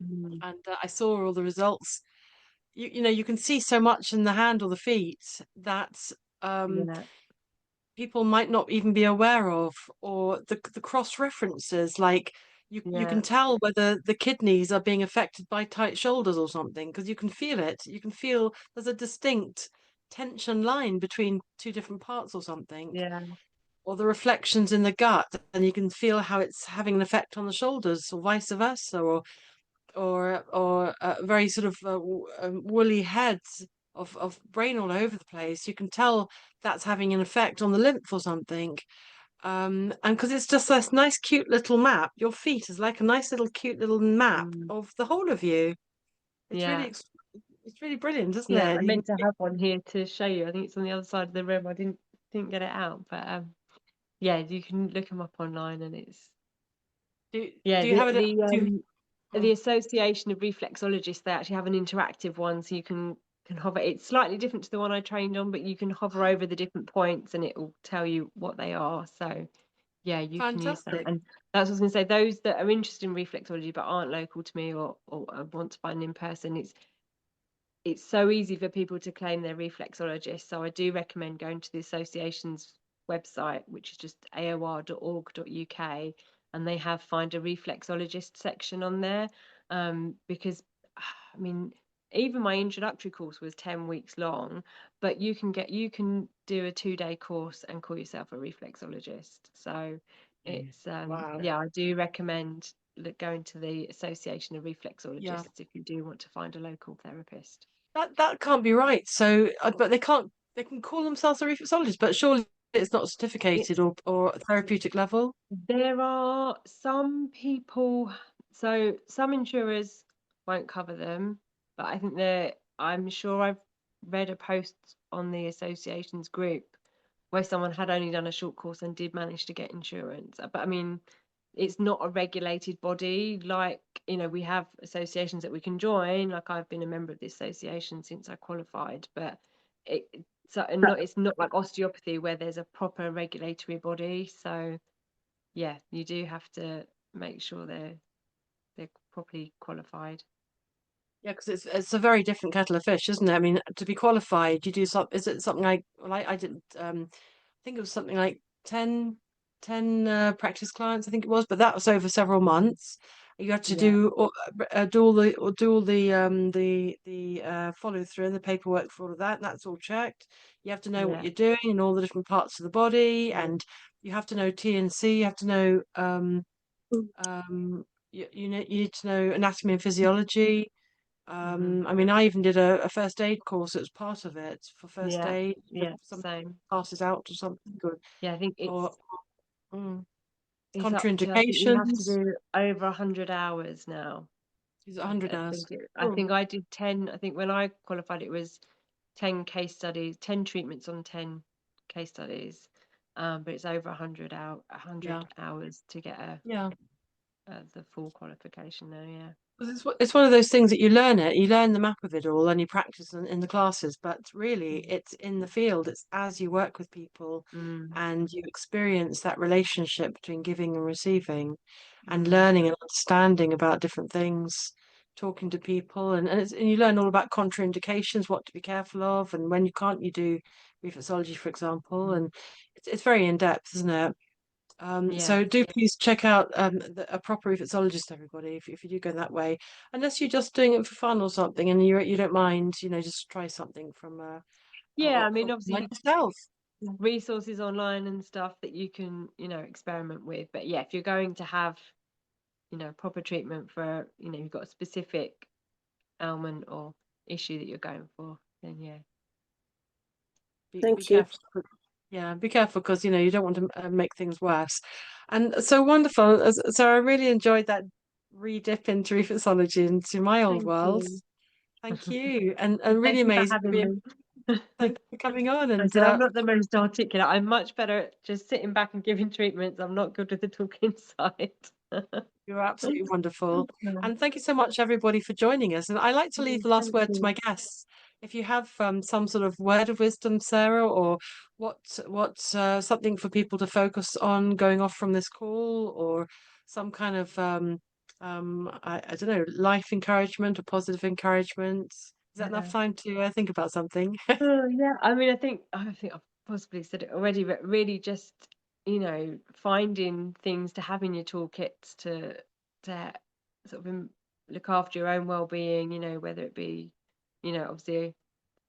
Speaker 2: Mm,
Speaker 1: And I saw all the results. You can see so much in the hand or the feet that um
Speaker 2: yeah,
Speaker 1: people might not even be aware of, or the cross references, like you can tell whether the kidneys are being affected by tight shoulders or something, because you can feel it. You can feel there's a distinct tension line between two different parts or something,
Speaker 2: Yeah.
Speaker 1: or the reflections in the gut, and you can feel how it's having an effect on the shoulders, or vice versa, or very sort of woolly heads of brain all over the place. You can tell that's having an effect on the lymph or something. And because it's just this nice, cute little map, your feet is like a nice little, cute little map
Speaker 2: Mm.
Speaker 1: of the whole of you. It's
Speaker 2: Yeah.
Speaker 1: it's really brilliant, isn't
Speaker 2: Yeah.
Speaker 1: it?
Speaker 2: I meant to have one here to show you. I think it's on the other side of the room. I didn't get it out, but yeah, you can look them up online, and it's yeah.
Speaker 1: Do you have it?
Speaker 2: The Association of Reflexologists, they actually have an interactive one, so you can hover. It's slightly different to the one I trained on, but you can hover over the different points, and it will tell you what they are. So yeah, you can use that.
Speaker 1: Fantastic.
Speaker 2: And that's what I was going to say. Those that are interested in reflexology but aren't local to me, or want to find in person, it's so easy for people to claim they're reflexologists. So I do recommend going to the association's website, which is just aor.org.uk, and they have find a reflexologist section on there. Because I mean, even my introductory course was 10 weeks long, but you can do a 2-day course and call yourself a reflexologist. So it's
Speaker 1: Wow.
Speaker 2: yeah, I do recommend going to the Association of
Speaker 1: Yeah.
Speaker 2: Reflexologists if you do want to find a local therapist.
Speaker 1: That can't be right. So, but they can call themselves a reflexologist, but surely it's not certificated
Speaker 2: It's
Speaker 1: or therapeutic level.
Speaker 2: There are some people, so some insurers won't cover them, but I think I'm sure I've read a post on the association's group where someone had only done a short course and did manage to get insurance. But I mean, it's not a regulated body. Like, we have associations that we can join. Like, I've been a member of the association since I qualified, but it's not like osteopathy where there's a proper regulatory body. So yeah, you do have to make sure they're properly qualified.
Speaker 1: Yeah, because it's a very different kettle of fish, isn't it? I mean, to be qualified, you do something. Is it something like I did? I think it was something like 10 practice clients. I think it was, but that was over several months. You had to
Speaker 2: Yeah,
Speaker 1: do all the follow through and the paperwork for all of that, and that's all checked. You have to know what
Speaker 2: yeah,
Speaker 1: you're doing in all the different parts of the body,
Speaker 2: yeah.
Speaker 1: and you have to know T&C. You have to know
Speaker 2: Mm.
Speaker 1: you need to know anatomy and physiology.
Speaker 2: Mhm.
Speaker 1: I mean, I even did a first aid course. It was part of it for first
Speaker 2: Yeah,
Speaker 1: aid.
Speaker 2: yeah,
Speaker 1: Some
Speaker 2: same.
Speaker 1: passes out or something good,
Speaker 2: Yeah, I think
Speaker 1: or mm,
Speaker 2: it's up to, I think you have to
Speaker 1: contraindications.
Speaker 2: do over 100 hours now.
Speaker 1: Is it 100
Speaker 2: I
Speaker 1: hours?
Speaker 2: think I
Speaker 1: Oh,
Speaker 2: think I did 10. I think when I qualified, it was 10 case studies, 10 treatments on 10 case studies. But it's over 100
Speaker 1: yeah,
Speaker 2: hours to get
Speaker 1: yeah.
Speaker 2: the full qualification now. Yeah.
Speaker 1: 'Cause it's one of those things that you learn the map of it all, and you practice in the classes. But really, it's in the field. It's as you work with people,
Speaker 2: Mm,
Speaker 1: and you experience that relationship between giving and receiving, and
Speaker 2: mm,
Speaker 1: learning and understanding about different things, talking to people, and you learn all about contraindications, what to be careful of, and when you can't you do reflexology, for example,
Speaker 2: mm.
Speaker 1: and it's very in depth, isn't it?
Speaker 2: Yeah.
Speaker 1: So do please check out a proper reflexologist, everybody, if you do go that way. Unless you're just doing it for fun or something, and you don't mind, just try something from
Speaker 2: Yeah, I mean,
Speaker 1: like
Speaker 2: obviously
Speaker 1: yourself.
Speaker 2: resources online and stuff that you can, experiment with. But yeah, if you're going to have, proper treatment for, you've got a specific ailment or issue that you're going for, then yeah.
Speaker 1: Be
Speaker 4: Thank you.
Speaker 1: careful. Yeah, be careful because you don't want to make things worse. And so wonderful. So I really enjoyed that re-dip into reflexology into my old
Speaker 2: Thank
Speaker 1: world.
Speaker 2: you.
Speaker 1: Thank you, and
Speaker 2: Thank
Speaker 1: really
Speaker 2: you for
Speaker 1: amazing.
Speaker 2: having me.
Speaker 1: Thank you for coming on.
Speaker 2: I
Speaker 1: And
Speaker 2: said I'm not the most articulate. I'm much better at just sitting back and giving treatments. I'm not good with the talking side.
Speaker 1: you're absolutely wonderful.
Speaker 2: Yeah.
Speaker 1: And thank you so much, everybody, for joining us. And I like to leave the last
Speaker 2: Thank
Speaker 1: word to my
Speaker 2: you.
Speaker 1: guests. If you have some sort of word of wisdom, Sarah, or what something for people to focus on going off from this call, or some kind of I don't know, life encouragement or positive encouragement. Is that enough
Speaker 2: Yeah.
Speaker 1: time to think about something?
Speaker 2: Oh, yeah. I mean, I think I've possibly said it already, but really just, finding things to have in your toolkits to to sort of look after your own well-being, whether it be, obviously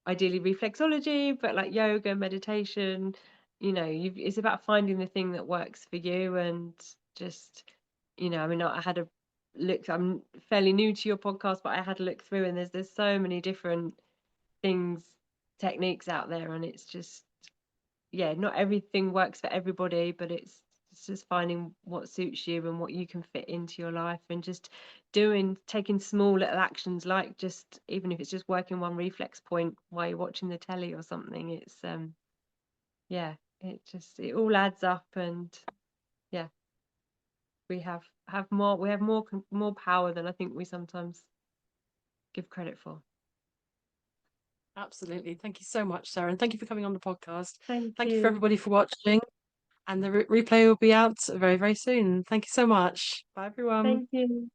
Speaker 2: ideally reflexology, but like yoga, meditation, it's about finding the thing that works for you. And just, I mean, I had a look, I'm fairly new to your podcast, but I had a look through, and there's so many different things, techniques out there, and it's just, not everything works for everybody, but it's just finding what suits you and what you can fit into your life, and just taking small little actions, like just, even if it's just working one reflex point while you're watching the telly or something. It's it all adds up, and we have more power than I think we sometimes give credit for.
Speaker 1: Absolutely. Thank you so much, Sarah, and thank you for coming on the podcast.
Speaker 2: Thank
Speaker 1: you
Speaker 2: you
Speaker 1: for everybody for watching, and the replay will be out very, very soon. Thank you so much. Bye, everyone.
Speaker 2: Thank you.